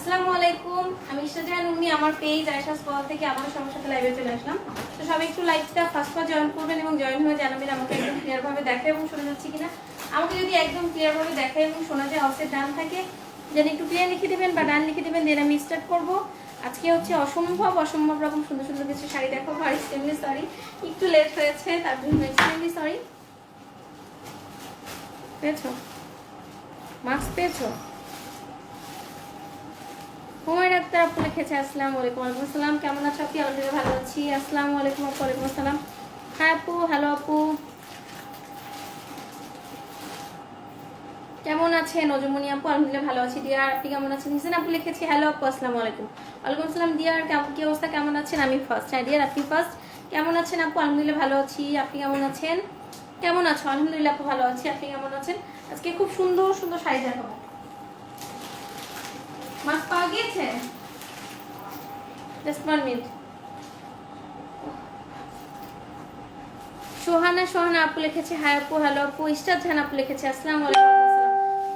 আসসালামু আলাইকুম, আমি ইশরাজাহান উম্মি। আমার পেজ আয়েশাস ওয়াল থেকে আমার সবার সাথে লাইভে চলে আসলাম। তো সবাই একটু লাইভটা ফার্স্ট জয়েন করবেন এবং জয়েন হয়ে জানাবেন আমাকে একদম ক্লিয়ারভাবে দেখা এবং শোনা যাচ্ছে কিনা। আমাকে যদি একদম ক্লিয়ারভাবে দেখা এবং শোনা যায়, অবশ্যই ডান থাকে যেন একটু ক্লিয়ার লিখে দেবেন বা ডান লিখে দেবেন, দেন আমি স্টার্ট করবো। আজকে হচ্ছে অসম্ভব রকম সুন্দর সুন্দর কিছু শাড়ি দেখাবো। আর এক্সট্রিমলি সরি, একটু লেট হয়েছে, তার জন্য এক্সট্রিমলি সরি। পেয়েছো? মাস্ক পেয়েছো? হুমায়ুন আক্তার আপু লিখেছে আসসালামু আলাইকুম। ওয়ালাইকুম আসসালাম, কেমন আছো আপনি? আলহামদুলিল্লাহ ভালো আছি। আসসালামু আলাইকুম আপু। ওয়ালাইকুম আসসালাম। হ্যাঁ আপু, হ্যালো আপু, কেমন আছেন? নজমুনি আপু আলহামদুলিল্লাহ ভালো আছি। ডিয়ার আপনি কেমন আছেন? হিসেন আপু লিখেছি হ্যালো আপু, আসসালামু আলাইকুম। ওয়ালাইকুম আসসালাম। ডিয়ার কি অবস্থা, কেমন আছেন? আমি ফার্স্ট। হ্যাঁ ডিয়ার আপনি ফার্স্ট। কেমন আছেন আপু? আলহামদুলিল্লাহ ভালো আছি। আপনি কেমন আছেন? কেমন আছো? আলহামদুলিল্লাহ আপু ভালো আছি। আপনি কেমন আছেন? আজকে খুব সুন্দর সুন্দর শাড়ি দেখাবো। মাস্ক পাওয়া গিয়েছে? Just 1 minute. সোহানা আপু লিখেছে হাই আপু, হ্যালো আপু। ইশরাজাহান আপু লিখেছে আসসালামু আলাইকুম।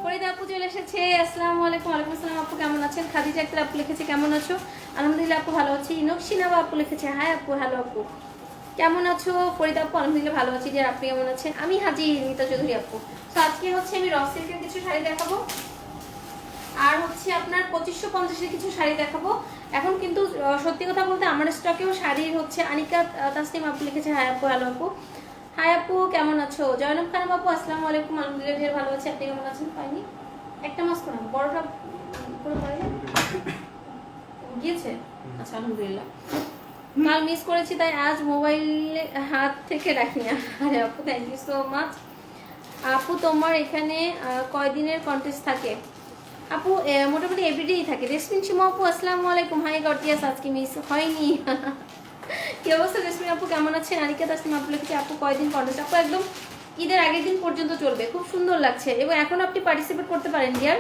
ফরিদা আপু চলে এসেছে, আসসালামু আলাইকুম। ওয়ালাইকুম আসসালাম আপু, কেমন আছেন? খাদিজা আক্তার আপু লিখেছে কেমন আছো? আলহামদুলিল্লাহ আপু ভালো আছি। নকশিনাবা আপু লিখেছে হাই আপু, হ্যালো আপু, কেমন আছো? ফরিদা আপু আলহামদুলিল্লাহ ভালো আছি। যে আপনি কেমন আছেন? আমি হাজি নিতা চৌধুরী আপু। তো আজকে হচ্ছে আমি র সিল্কের কিছু শাড়ি দেখাবো, আর হচ্ছে আপনার 2550-এর কিছু শাড়ি দেখাবো। এখন কিন্তু সত্যি কথা বলতে আমার স্টকেও শাড়ির হচ্ছে আনিকা তাসনিম আপু লিখেছে হাই আপু, হ্যালো আপু। হাই আপু, কেমন আছো? জয়নব খানম আপু আসসালামু আলাইকুম। আলহামদুলিল্লাহ ঢের ভালো আছি। আপনি কেমন আছেন? পাইনি একটা মাস করে বড়টা পুরো পড়ে গিয়েছে। আচ্ছা আলহামদুলিল্লাহ। কাল মিস করেছি তাই আজ মোবাইলে হাত থেকে রাখি না। আরে আপু থ্যাংক ইউ সো মাচ। আপু তোমার এখানে কয়দিনের কন্টেস্ট থাকে? আপু মোটামুটি এভরিডেই থাকে। রেসমিন শিমা আপু আসসালামু আলাইকুম। হাই গটিয়াস, আজকে মিস হয়নি। কি অবস্থা রেসমিন আপু, কেমন আছেন? আনিকা তাসনিম আপু লিখেছে আপু কয়দিন কন্টেস্ট? আপু একদম ঈদের আগের দিন পর্যন্ত চলবে, খুব সুন্দর লাগছে এবং এখন আপনি পার্টিসিপেট করতে পারেন ডিয়ার।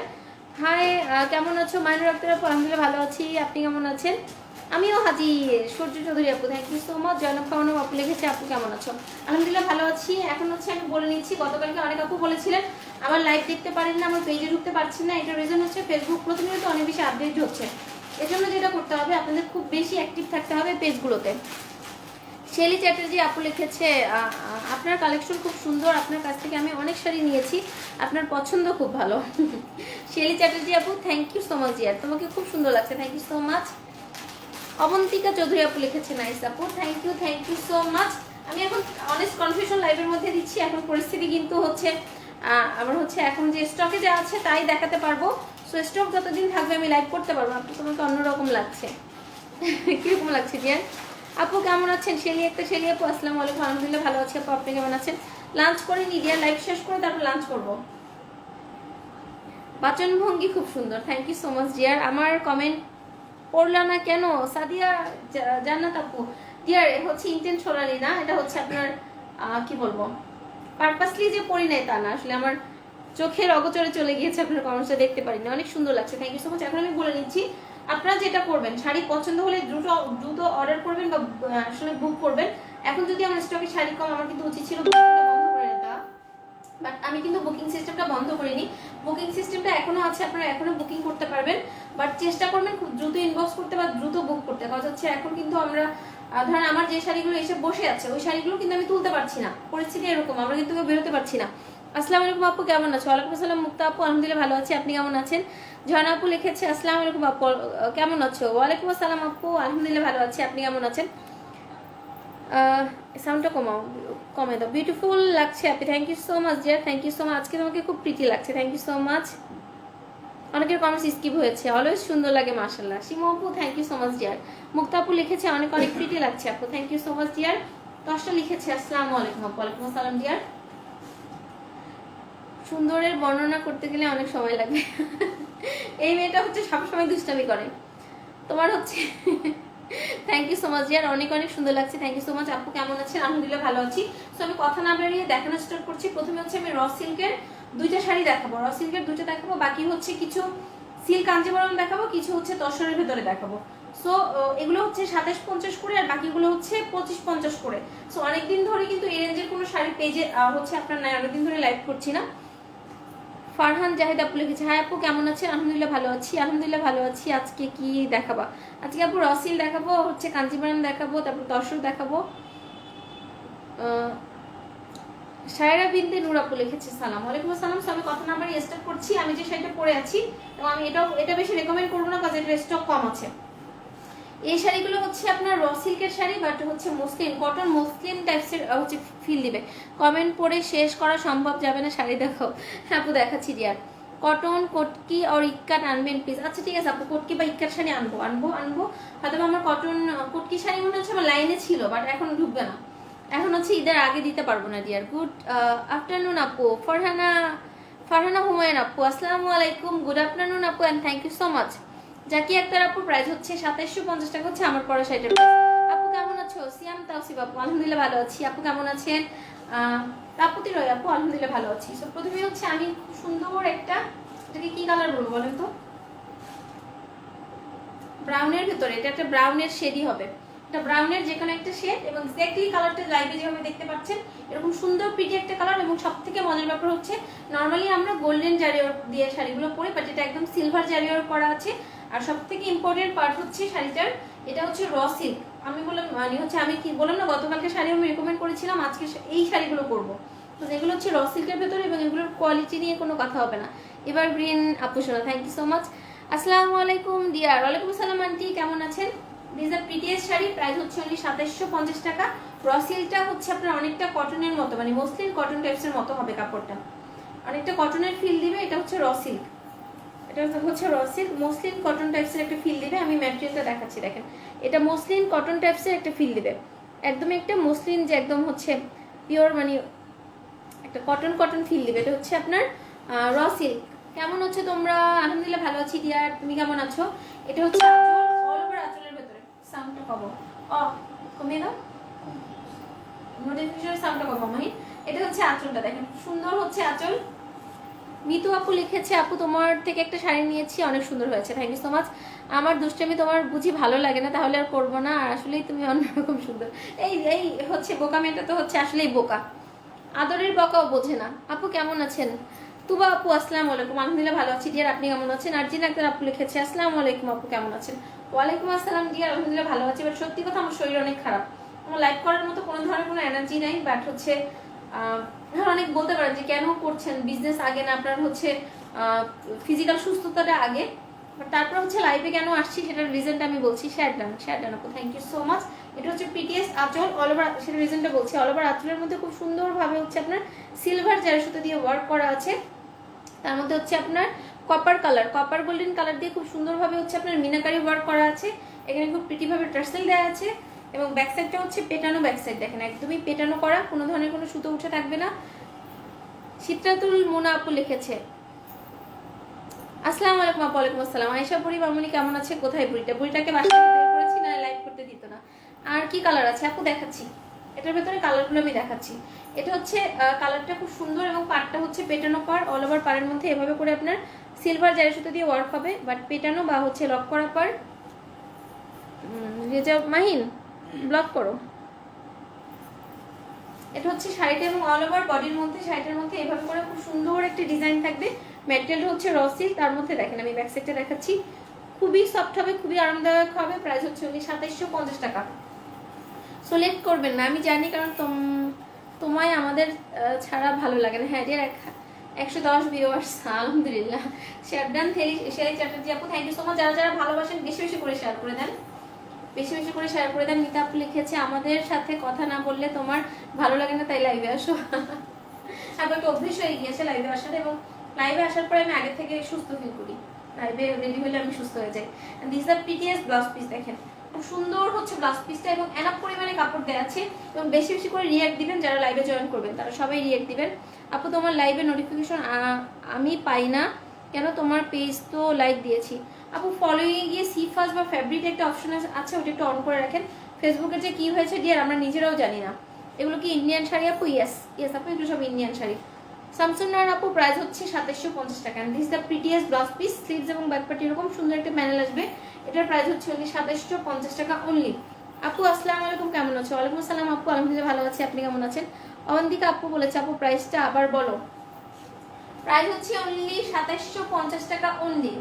হাই কেমন আছো? মাইনুর আক্তার আপু আলহামদুলিল্লাহ ভালো আছি। আপনি কেমন আছেন? আমিও হাজি। সূর্য চৌধুরী আপু thank you so much. Zainab খাওয়ানো আপু লিখেছে আপু কেমন আছো? আলহামদুলিল্লাহ ভালো আছি। এখন হচ্ছে আমি বলে নিচ্ছি, গতকালকে অনেক আপু বলেছিলেন আমার লাইভ দেখতে পারেন না, আমার পেজে ঢুকতে পারছেন না। এটার রিজন হচ্ছে ফেসবুক প্রতিনিয়ত অনেক বেশি আপডেট হচ্ছে। এজন্য যেটা করতে হবে, আপনাদের খুব বেশি অ্যাক্টিভ থাকতে হবে পেজগুলোতে। শেলি চ্যাটার্জি আপু লিখেছে আপনার কালেকশন খুব সুন্দর, আপনার কাছ থেকে আমি অনেক শাড়ি নিয়েছি, আপনার পছন্দ খুব ভালো। শেলি চ্যাটার্জি আপু thank you so much dear, তোমাকে খুব সুন্দর লাগছে, thank you so much. Abantika Chowdhury আপু লিখেছে নাইস আপু, থ্যাংক ইউ সো মাচ। আমি এখন অনেস্ট কনফিউশন লাইভের মধ্যে দিচ্ছি। এখন পরিস্থিতি কিন্তু হচ্ছে আমার হচ্ছে এখন যে স্টকে যা আছে তাই দেখাতে পারবো। সো স্টক যতদিন থাকবে আমি লাইভ করতে পারবো। আপু তোমাকে অন্যরকম লাগছে। কিরকম লাগছে ডিয়ার? আপু কেমন আছেন? শেলি আপু আসসালামু আলাইকুম। আলহামদুলিল্লাহ ভালো আছি আপু, আপনি কেমন আছেন? লাঞ্চ করে নি ডিয়ার, লাইভ শেষ করে তারপর লাঞ্চ করবো। বাচন ভঙ্গি খুব সুন্দর, thank you so much dear. আমার কমেন্ট পড়লা না কেন? সাদিয়া জান্নাত আপু ডিয়ার হচ্ছে ইন্টেনশনালি না, এটা হচ্ছে আপনার কি বলবো, পারপাসলি যে পড়ি নাই তা না, আসলে আমার চোখের অগোচরে চলে গিয়েছে, আপনার কমেন্টসটা দেখতে পারিনি। অনেক সুন্দর লাগছে, থ্যাংক ইউ সো মাচ। এখন আমি বলে নিচ্ছি, আপনারা যেটা করবেন, শাড়ি পছন্দ হলে দ্রুত অর্ডার করবেন বা আসলে বুক করবেন। এখন যদি আমার স্টকে শাড়ি কম, আমার কিন্তু উচিত ছিল বন্ধ করে দেওয়া, বাট আমি কিন্তু বুকিং সিস্টেমটা বন্ধ করিনি। বুকিং সিস্টেমটা এখনো আছে, আপনারা এখনো বুকিং করতে পারবেন, বাট চেষ্টা করবেন খুব দ্রুত ইনবক্স করতে বা দ্রুত বুক করতে। কারণ হচ্ছে এখন কিন্তু আমরা ধরেন আমার যে শাড়িগুলো এসে বসে আছে ওই শাড়িগুলো কিন্তু আমি তুলতে পারছি না, পরিস্থিতি এরকম, আমরা কিন্তু বেরোতে পারছি না। আসসালামু আলাইকুম আপু, কেমন আছো? ওয়ালাইকুম আসসালাম মুক্তা আপু, আলহামদুলিল্লাহ ভালো আছি। আপনি কেমন আছেন? ঝর্ণা আপু লিখেছে আসসালামু আলাইকুম আপু, কেমন আছো? ওয়ালাইকুম আসসালাম আপু, আলহামদুলিল্লাহ ভালো আছি। আপনি কেমন আছেন? সাউন্ডটা কমে দাও। বিউটিফুল লাগছে আপনি, thank you so much dear, thank you so much. আজকে তোমাকে খুব প্রিটি লাগছে, থ্যাংক ইউ সো মাচ। অনেকের কমেন্টস স্কিপ হয়েছে, অলওয়েজ সুন্দর লাগে মাশাআল্লাহ। শিমু আপু thank you so much dear. Mukta আপু লিখেছে অনেক প্রিটি লাগছে আপু, thank you so much dear. দশটা লিখেছে আসসালামু আলাইকুম আপু। ওয়ালাইকুম আসসালাম ডিয়ার। সুন্দরের বর্ণনা করতে গেলে অনেক সময় লাগবে। এই মেয়েটা হচ্ছে সবসময় দুষ্টামি করে। তোমার হচ্ছে thank you so much dear, অনেক সুন্দর লাগছে, থ্যাংক ইউ সো মাচ। আপু কেমন আছেন? আলহামদুলিল্লাহ ভালো আছি। সো আমি কথা না বেরিয়ে দেখানো স্টার্ট করছি। প্রথমে হচ্ছে আমি র সিল্কের দুইটা শাড়ি দেখাবো, র সিল্কের দুইটা দেখাবো, বাকি হচ্ছে কিছু সিল্ক কাঞ্জিবরম দেখাবো, কিছু হচ্ছে তসরের ভেতরে দেখাবো। সো এগুলো হচ্ছে 2750 করে আর বাকিগুলো হচ্ছে 2550 করে। সো অনেকদিন ধরে কিন্তু এই রেঞ্জের কোনো শাড়ি পেজে হচ্ছে আপনার নাই, অনেকদিন ধরে লাইভ করছি না। ফারহান জাহিদ আপু লিখেছে, হাই আপু কেমন আছেন? আলহামদুলিল্লাহ ভালো আছি, আলহামদুলিল্লাহ ভালো আছি। আজকে কি দেখাবা? আজকে আপু রসিল দেখাবো, হচ্ছে কাঞ্চিপুরম দেখাবো, তারপর দর্শক দেখাবো। শায়রা বিনতে নূর আপু লিখেছে, সালাম আলাইকুম। আসসালাম। আমি কত নাম্বার স্টার্ট করছি, আমি যে শাড়িটা পরে আছি এবং আমি এটা বেশি রেকমেন্ড করবো না কারণ এটা স্টক কম আছে। এই শাড়িগুলো হচ্ছে আপনার র সিল্কের শাড়ি, বাট হচ্ছে মসলিন, কটন মসলিন টাইপসের হচ্ছে ফিল দিবে। কমেন্ট পড়ে শেষ করা সম্ভব যাবে না, শাড়ি দেখাও। হ্যাঁ আপু দেখাচ্ছি ডিয়ার। কটন কটকি আর ইক্কাট আনবেন প্লিজ। আচ্ছা ঠিক আছে আপু, কটকি বা ইক্কাট শাড়ি আনবো হয়তো আমার কটন কটকি শাড়ি মনে হচ্ছে আমার লাইনে ছিল, বাট এখন ঢুকবে না, এখন হচ্ছে ঈদের আগে দিতে পারবো না ডিয়ার। গুড আফটারনুন আপু। ফারহানা হুমায়ুন আপু, আসসালামু আলাইকুম। গুড আফটারনুন আপু and thank you so much. Zaki Akter আপুর প্রাইস হচ্ছে 2750 টাকা, হচ্ছে আমার পরা শাড়িটার প্রাইস। আপু কেমন আছো? সিয়াম তাওসিফ আপু, আলহামদুলিল্লাহ ভালো আছি। আপু কেমন আছেন? তাপতি রয় আপু, আলহামদুলিল্লাহ ভালো আছি। সো প্রথমে হচ্ছে আমি খুব সুন্দর একটা, এটাকে কি কালার বলবো বলেন তো, ব্রাউনের ভিতরে, এটা একটা ব্রাউনের শেডই হবে, এটা ব্রাউনের যে কোনো একটা শেড এবং এক্স্যাক্টলি কালারটা লাইভে যেভাবে দেখতে পাচ্ছেন এরকম সুন্দর পিটি একটা কালার। এবং সবথেকে মজার ব্যাপার হচ্ছে নরমালি আমরা গোল্ডেন জারিওর দিয়ে শাড়িগুলো পরি, বাট এটা একদম সিলভার জারিওর করা আছে। আর সবথেকে ইম্পর্টেন্ট পার্ট হচ্ছে শাড়িটার, এটা হচ্ছে র সিল্ক। আমি বললাম মানে হচ্ছে আমি কি বললাম না, গতকালকে শাড়ি আমি রেকমেন্ড করেছিলাম, আজকে এই শাড়িগুলো করবো। তো যেগুলো হচ্ছে র সিল্কের ভেতরে এবং এগুলোর কোয়ালিটি নিয়ে কোনো কথা হবে না। এবার গ্রিন আপু শোনা, থ্যাংক ইউ সো মাচ। আসসালামু আলাইকুম ডিয়ার। ওয়ালাইকুম আসসালাম আন্টি, কেমন আছেন? This are prettiest sari, price হচ্ছে অনলি 2750 টাকা। র সিল্কটা হচ্ছে আপনার অনেকটা কটনের মতো, মানে মসলিন কটন টাইপসের মতো হবে কাপড়টা, অনেকটা কটনের ফিল দিবে। এটা হচ্ছে র সিল্ক, এটা হচ্ছে র সিল্ক মসলিন কটন টাইপসের একটা ফিল দিবে। আমি ম্যাটেরিয়ালটা দেখাচ্ছি, দেখেন এটা মসলিন কটন টাইপসের একটা ফিল দিবে, একদমই একটা মসলিন যে একদম হচ্ছে পিওর, মানে একটা কটন কটন ফিল দিবে। এটা হচ্ছে আপনার র সিল্ক। কেমন হচ্ছে তোমরা? আলহামদুলিল্লাহ ভালো আছি ডিয়ার, তুমি কেমন আছো? এটা হচ্ছে আঁচল, অল ওভার আঁচলের ভেতরে। সাউন্ডটা কমাও, কমিয়ে দাও, নোটিফিকেশনের সাউন্ডটা কমাও মাহি। এটা হচ্ছে আঁচলটা, দেখেন সুন্দর হচ্ছে আঁচল। মিতু আপু লিখেছে, আপু তোমার থেকে একটা শাড়ি নিয়েছি, অনেক সুন্দর হয়েছে, থ্যাংক ইউ সো মাচ। আমার দুষ্টামি তোমার বুঝি ভালো লাগে না, তাহলে আর করবো না, আর আসলেই তুমি অন্যরকম সুন্দর। এই হচ্ছে বোকা মেয়েটা তো হচ্ছে আসলেই বোকা, আদরের বকাও বোঝে না। আপু কেমন আছেন? তুবা আপু, আসসালামু আলাইকুম। আলহামদুলিল্লাহ ভালো আছি ডিয়ার, আপনি কেমন আছেন? আরজিন আক্তার আপু লিখেছে, আসসালামু আলাইকুম আপু কেমন আছেন? ওয়ালাইকুম আসসালাম ডিয়ার, আলহামদুলিল্লাহ ভালো আছি। বাট সত্যি কথা আমার শরীর অনেক খারাপ, আমার লাইভ করার মতো কোনো ধরনের কোনো এনার্জি নাই। বাট হচ্ছে অনেক বলতে পারেন যে কেন করছেন, বিজনেস আগে না আপনার হচ্ছে ফিজিক্যাল সুস্থতাটা আগে, তারপর হচ্ছে লাইভে কেন আসছি সেটার রিজনটা আমি বলছি। শেয়ার ডান আপু, থ্যাংক ইউ সো মাচ। এটা হচ্ছে পিটিএস আঁচল, অল ওভার, সেটা রিজনটা বলছি। অল ওভার আঁচলের মধ্যে খুব সুন্দরভাবে হচ্ছে আপনার সিলভার জারি সুতো দিয়ে ওয়ার্ক করা আছে, তার মধ্যে হচ্ছে আপনার copper colour, copper golden colour দিয়ে খুব সুন্দরভাবে হচ্ছে আপনার মিনাকারি ওয়ার্ক করা আছে। এখানে খুব প্রিটিভাবে টার্সেল দেওয়া আছে এবং ব্যাক সাইডটা হচ্ছে পেটানো ব্যাক সাইড, দেখেন একদমই পেটানো করা, কোনো ধরনের কোনো সুতো উঠে থাকবে না। সিত্রাতুল মোনা আপু লিখেছে, আসসালামু আলাইকুম আপু। ওয়ালাইকুম আসসালাম। আয়েশা বুড়ি মামুনি কেমন আছে? কোথায় বুড়িটা? বুড়িটাকে বাসায় বের করেছি, না লাইভ করতে দিত না। আর কি কালার আছে আপু দেখাচ্ছি, এটার ভেতরে কালারগুলো আমি দেখাচ্ছি। এটা হচ্ছে কালারটা খুব সুন্দর এবং পাড়টা হচ্ছে পেটানো পাড়, অল ওভার পাড়ের মধ্যে এভাবে করে আপনার সিলভার জারি সুতো দিয়ে ওয়ার্ক হবে, বাট পেটানো বা হচ্ছে লক করা পাড়। রেজা মাহিন ব্লক করো। এটা হচ্ছে শাড়িটা এবং অল ওভার বডির মধ্যে, শাড়িটার মধ্যে এভাবে করে খুব সুন্দর একটা ডিজাইন থাকবে। ম্যাটেরিয়ালটা হচ্ছে র সিল্ক, তার মধ্যে দেখেন আমি ব্যাক সাইডটা দেখাচ্ছি, খুবই সফট হবে, খুবই আরামদায়ক হবে। প্রাইস হচ্ছে উনি 2750 টাকা। সিলেক্ট করবেন না আমি জানি, কারণ তোমায় আমাদের ছাড়া ভালো লাগে না। হ্যাঁ ডিয়ার, 110 ভিউয়ার্স, আলহামদুলিল্লাহ। শেয়ার ডান শেয়ার চ্যাটার্জি আপু, থ্যাংক ইউ সো মাচ। যারা যারা ভালোবাসেন বেশি বেশি করে শেয়ার করে দেন, বেশি বেশি করে শেয়ার করে দেন। মিতা আপু লিখেছে, আমাদের সাথে কথা না বললে তোমার ভালো লাগে না, তাই লাইভে আসো। আমার একটা অভ্যেস হয়ে গিয়েছে লাইভে আসার, এবং লাইভে আসার পরে আমি আগে থেকে সুস্থ ফিল করি, লাইভে রেডি হলে আমি সুস্থ হয়ে যাই। This are prettiest blouse piece, দেখেন খুব সুন্দর হচ্ছে ব্লাউজ পিসটা এবং এনাফ পরিমাণে কাপড় দেওয়া আছে। এবং বেশি বেশি করে রিয়াক্ট দিবেন, যারা লাইভে জয়েন করবেন তারা সবাই রিয়াক্ট দিবেন। আপু তোমার লাইভে নোটিফিকেশন আমি পাই না কেন? তোমার পেজ তো লাইক দিয়েছি। আপু ফলোইং গিয়ে সি ফার্স্ট বা ফেব্রিক একটা অপশন আছে, ওটা একটু অন করে রাখেন। ফেসবুকে যে কি হয়েছে ডিয়ার আমরা নিজেরাও জানি না। এগুলো কি ইন্ডিয়ান শাড়ি আপু? ইয়েস আপু, এগুলো সব ইন্ডিয়ান শাড়ি। স্যামসুনার আপু প্রাইস হচ্ছে 2750 টাকা। This the prettiest blouse piece, sleeves এবং ব্যাক পার্টি এরকম সুন্দর একটা প্যানেল আসবে। এটার প্রাইস হচ্ছে অনলি 2750 টাকা অনলি। আপু আসসালামু আলাইকুম, কেমন আছো? ওয়ালাইকুম আসসালাম আপু, আলহামদুলিল্লাহ ভালো আছি, আপনি কেমন আছেন? অবন্তিকা আপু বলেছে, আপু প্রাইসটা আবার বলো। প্রাইস হচ্ছে অনলি 2750 টাকা অনলি।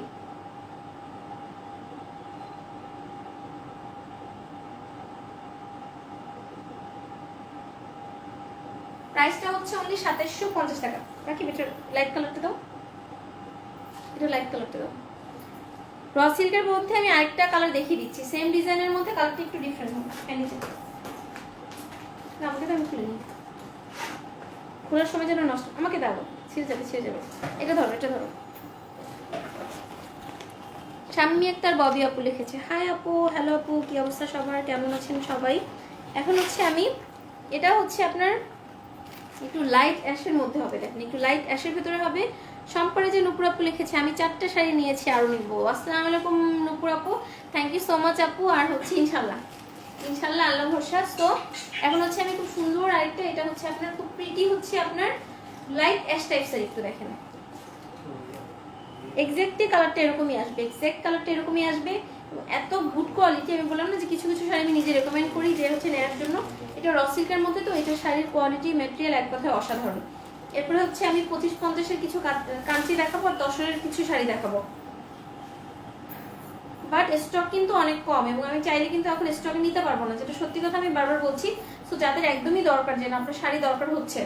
প্রাইসটা হচ্ছে অনলি 2750 টাকা। রাখি বেটার লাইট কালারটা দাও, এটা লাইট কালারটা দাও। র সিল্কের মধ্যে আমি আরেকটা কালার দেখিয়ে দিচ্ছি, সেম ডিজাইনের মধ্যে কালারটা একটু ডিফারেন্ট হবে। না আমাকে তো আমি খুলে নিই, খোলার সময় যেন নষ্ট, আমাকে দাও, ছিঁড়ে যাবে ছিঁড়ে যাবে। এটা ধরো এটা ধরো। শাম্মী আক্তার ববি আপু লিখেছে, হাই আপু, হ্যালো আপু, কি অবস্থা সবার, কেমন আছেন সবাই? এখন হচ্ছে আমি, এটা হচ্ছে আপনার একটু লাইট অ্যাশের মধ্যে হবে, দেখেন একটু লাইট অ্যাশের ভিতরে হবে। সম্পরে যে নুপুর আপু লিখেছে, আমি 4টা শাড়ি নিয়েছি, আরও নিবো। আসসালামু আলাইকুম নুপুর আপু, থ্যাংক ইউ সো মাচ আপু। আর হচ্ছে ইনশাল্লাহ ইনশাল্লাহ আল্লাহ ভরসা। তো এখন হচ্ছে আমি খুব সুন্দর আরেকটা, এটা হচ্ছে আপনার খুব প্রিটি, হচ্ছে আপনার লাইট অ্যাশ টাইপসের, একটু দেখেন এক্স্যাক্টলি কালারটা এরকমই আসবে, এক্স্যাক্ট কালারটা এরকমই আসবে। এত গুড কোয়ালিটি, আমি বললাম না যে কিছু কিছু শাড়ি আমি নিজে রেকমেন্ড করি যে হচ্ছে নেওয়ার জন্য। এটা র সিল্কের মধ্যে, তো এটা শাড়ির কোয়ালিটি ম্যাটেরিয়াল এক কথায় অসাধারণ। এরপরে হচ্ছে আমি 25-50-এর কিছু কাঞ্চি দেখাবো, আর 10-এর কিছু শাড়ি দেখাবো, বাট স্টক কিন্তু অনেক কম, এবং আমি চাইলে কিন্তু এখন স্টকে নিতে পারবো না, যেটা সত্যি কথা আমি বারবার বলছি। সো যাদের একদমই দরকার, যে আপনার শাড়ি দরকার হচ্ছে,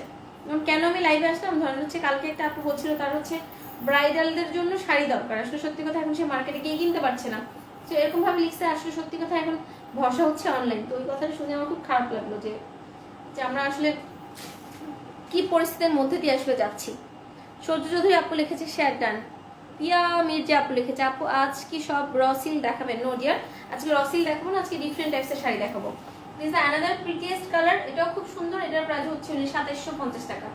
কেন আমি লাইভে আসলাম, ধরেন হচ্ছে কালকে একটা আপু বলছিল তার হচ্ছে ব্রাইডালদের জন্য শাড়ি দরকার, আসলে সত্যি কথা এখন সে মার্কেটে গিয়ে কিনতে পারছে না। তো এরকম ভাবে লিখছে, আসলে সত্যি কথা এখন ভরসা হচ্ছে অনলাইন। তো ওই কথাটা শুনে আমার খুব খারাপ লাগলো যে যে আমরা আসলে কি পরিস্থিতির মধ্যে দিয়ে আসলে যাচ্ছি। সূর্য চৌধুরী আপু লিখেছে শেয়ার ডান। পিয়া মির্জা আপু লিখেছে, আপু আজ কি সব র সিল্ক দেখাবেন? নো ডিয়ার, আজকে র সিল্ক দেখাবো না, আজকে ডিফারেন্ট টাইপসের শাড়ি দেখাবো। This is another prettiest colour, এটাও খুব সুন্দর, এটার প্রাইস হচ্ছে 2750 টাকা।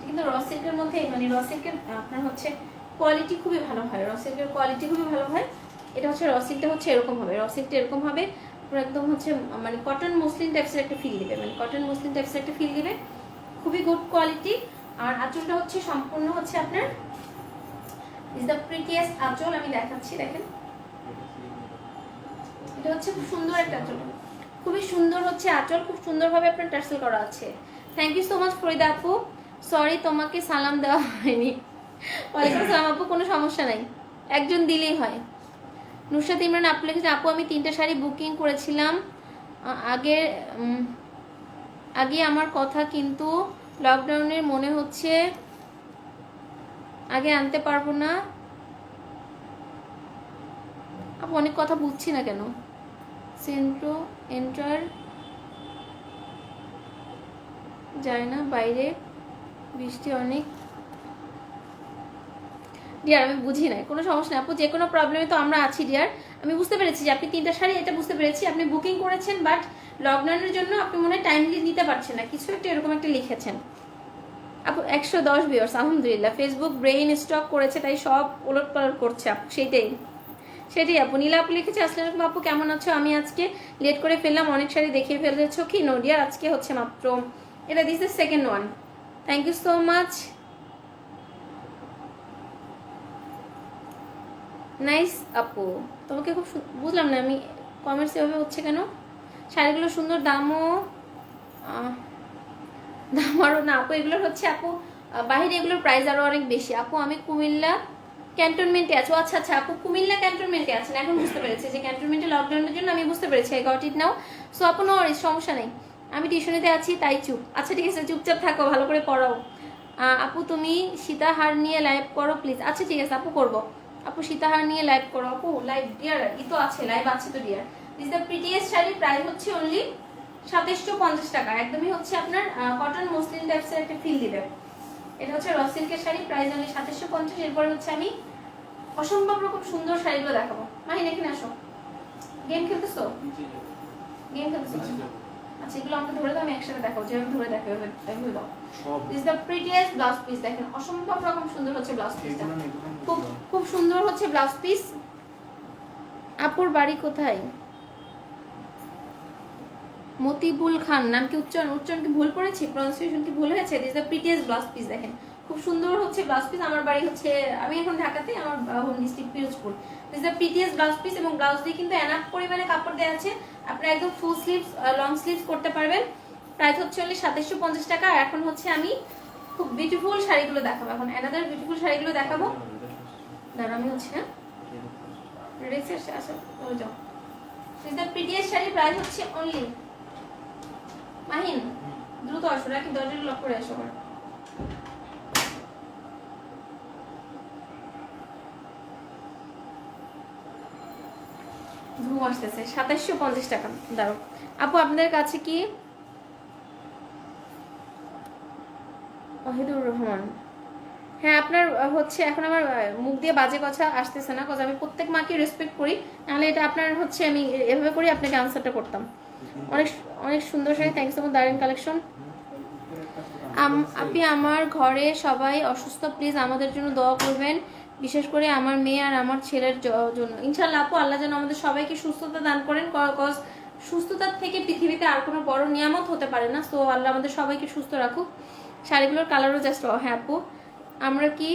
কিন্তু র সিল্কের মধ্যে, মানে র সিল্কের আপনার হচ্ছে কোয়ালিটি খুবই ভালো হয়, র সিল্কের কোয়ালিটি খুবই ভালো হয়। এটা হচ্ছে র সিল্কটা হচ্ছে এরকম হবে, র সিল্কটা এরকম হবে, পুরো একদম হচ্ছে মানে কটন মসলিন টাইপসের একটা ফিল দিবে, মানে কটন মসলিন টাইপসের একটা ফিল দিবে, খুবই গুড কোয়ালিটি। আর আঁচলটা হচ্ছে সম্পূর্ণ হচ্ছে আপনার ইজ দ্য প্রিটিয়েস্ট আঁচল, আমি দেখাচ্ছি দেখেন। এটা হচ্ছে খুব সুন্দর একটা আঁচল, খুবই সুন্দর হচ্ছে আঁচল, খুব সুন্দরভাবে আপনার টার্সেল করা আছে। Thank you so much Farida আপু, সরি তোমাকে সালাম দেওয়া হয়নি। ওয়ালাইকুম আসসালাম আপু, কোনো সমস্যা নাই, একজন দিলেই হয়। নুসরাত ইমরান আপু লিখেছে, আপু আমি 3টা শাড়ি বুকিং করেছিলাম আগে আমার কথা, কিন্তু লকডাউনের মনে হচ্ছে আগে আনতে পারবো না। আপু অনেক কথা বুঝছি না কেন। সেন্ট্রো এন্টার যায় না, বাইরে বৃষ্টি অনেক। ডিয়ার আমি বুঝি নাই, কোনো সমস্যা নেই আপু, যে কোনো প্রবলেমে তো আমরা আছি ডিয়ার। আমি বুঝতে পেরেছি যে আপনি 3টা শাড়ি, এটা বুঝতে পেরেছি আপনি বুকিং করেছেন, বাট লকডাউনের জন্য আপনি মনে হয় টাইমলি নিতে পারছেন না, কিছু একটা এরকম একটা লিখেছেন আপু। 110 ভিউয়ার্স, আলহামদুলিল্লাহ। ফেসবুক ব্রেইন স্টক করেছে, তাই সব ওলট পালট করছে আপু, সেটাই আপু। নীলা আপু লিখেছে, আসসালামু আপু কেমন আছো? আমি আজকে লেট করে ফেললাম, অনেক শাড়ি দেখিয়ে ফেলেছো কি? নো ডিয়ার, আজকে হচ্ছে মাত্র এটা, this the second one. Thank you so much, nice আপু। তোমাকে খুব বুঝলাম না আমি, কমেন্টস এভাবে হচ্ছে কেন? শাড়িগুলো সুন্দর, দামও আরও না আপু, এগুলোর হচ্ছে আপু বাহিরে এগুলোর প্রাইস আরও অনেক বেশি আপু। আমি কুমিল্লা ক্যান্টনমেন্টে আছো, আচ্ছা আচ্ছা আপু, কুমিল্লা ক্যান্টনমেন্টে আছেন, এখন বুঝতে পেরেছি যে ক্যান্টনমেন্টে লকডাউনের জন্য, আমি বুঝতে পেরেছি, I got it now. So আপু নো ওয়ারিস, সমস্যা নেই, আমি টিউশনিতে আছি তাই চুপ। আচ্ছা ঠিক আছে, চুপচাপ থাকো, ভালো করে পড়াও। আপু তুমি সীতাহার নিয়ে লাইভ করো প্লিজ। আচ্ছা ঠিক আছে আপু, করবো আপু, সীতাহার নিয়ে লাইভ করো আপু। লাইভ ডিয়ার ই তো আছে, লাইভ আছে তো dear. This the prettiest sari, price হচ্ছে অনলি 2750 টাকা, একদমই হচ্ছে আপনার কটন মসলিন টাইপসের একটা ফিল দিবে। এটা হচ্ছে র সিল্কের শাড়ি, প্রাইস অনলি 2750। এরপরে হচ্ছে আমি অসম্ভব রকম সুন্দর শাড়িগুলো দেখাবো। মাহিন এখানে আসো, গেম খেলতেছো? গেম খেলতেছো? আচ্ছা এগুলো আমাকে ধরে দাও, আমি একসাথে দেখাবো, যেভাবে ধরে দেখাবো এভাবে দাও। This the prettiest blouse piece, দেখেন অসম্ভব রকম সুন্দর হচ্ছে ব্লাউজ পিসটা, খুব খুব সুন্দর হচ্ছে ব্লাউজ পিস। আপুর বাড়ি কোথায়? মতিবুল খান, নাম কি উচ্চারণ কি ভুল করেছি, প্রনাউন্সিয়েশন কি ভুল হয়েছে? This the prettiest blouse piece, দেখেন খুব সুন্দর হচ্ছে ব্লাউজ পিস। আমার বাড়ি হচ্ছে, আমি এখন ঢাকাতে, আমার home district Pirojpur. This the prettiest blouse piece, এবং ব্লাউজ দিয়ে কিন্তু এনাফ পরিমাণে কাপড় দেওয়া আছে, আপনারা একদম ফুল স্লিভস লং স্লিভস করতে পারবেন। প্রাইস হচ্ছে অনলি 2750 টাকা। আর এখন হচ্ছে আমি খুব বিউটিফুল শাড়িগুলো দেখাবো এখন, অ্যানাদার বিউটিফুল শাড়িগুলো দেখাবো। দাঁড়া আমি হচ্ছে রেসের আসা ওই যাও। This the prettiest sari, price হচ্ছে অনলি মাহিন দ্রুত আসো, রাখি দরজাটা লক করে আসো। আমার ঘুম আসতেছে। 2750 টাকা। দাঁড়ো আপু, আপনাদের কাছে কি ওহিদুর রহমান? হ্যাঁ আপনার হচ্ছে এখন আমার মুখ দিয়ে বাজে কথা আসতেছে না, কারণ আমি প্রত্যেক মাকে রেসপেক্ট করি, নাহলে এটা আপনার হচ্ছে আমি এভাবে করি আপনাকে আনসারটা করতাম। অনেক অনেক সুন্দর sari, thank you so much, দারুণ কালেকশন। আপনি আমার ঘরে সবাই অসুস্থ, প্লিজ আমাদের জন্য দোয়া করবেন, বিশেষ করে আমার মেয়ে আর আমার ছেলের জন্য। ইনশাআল্লাহ আপু, আল্লাহ যেন আমাদের সবাইকে সুস্থতা দান করেন, কজ সুস্থতার থেকে পৃথিবীতে আর কোনো বড় নিয়ামত হতে পারে না। সো আল্লাহ আমাদের সবাইকে সুস্থ রাখুক। শাড়িগুলোর কালারও জাস্ট হ্যাঁ আপু, আমরা কি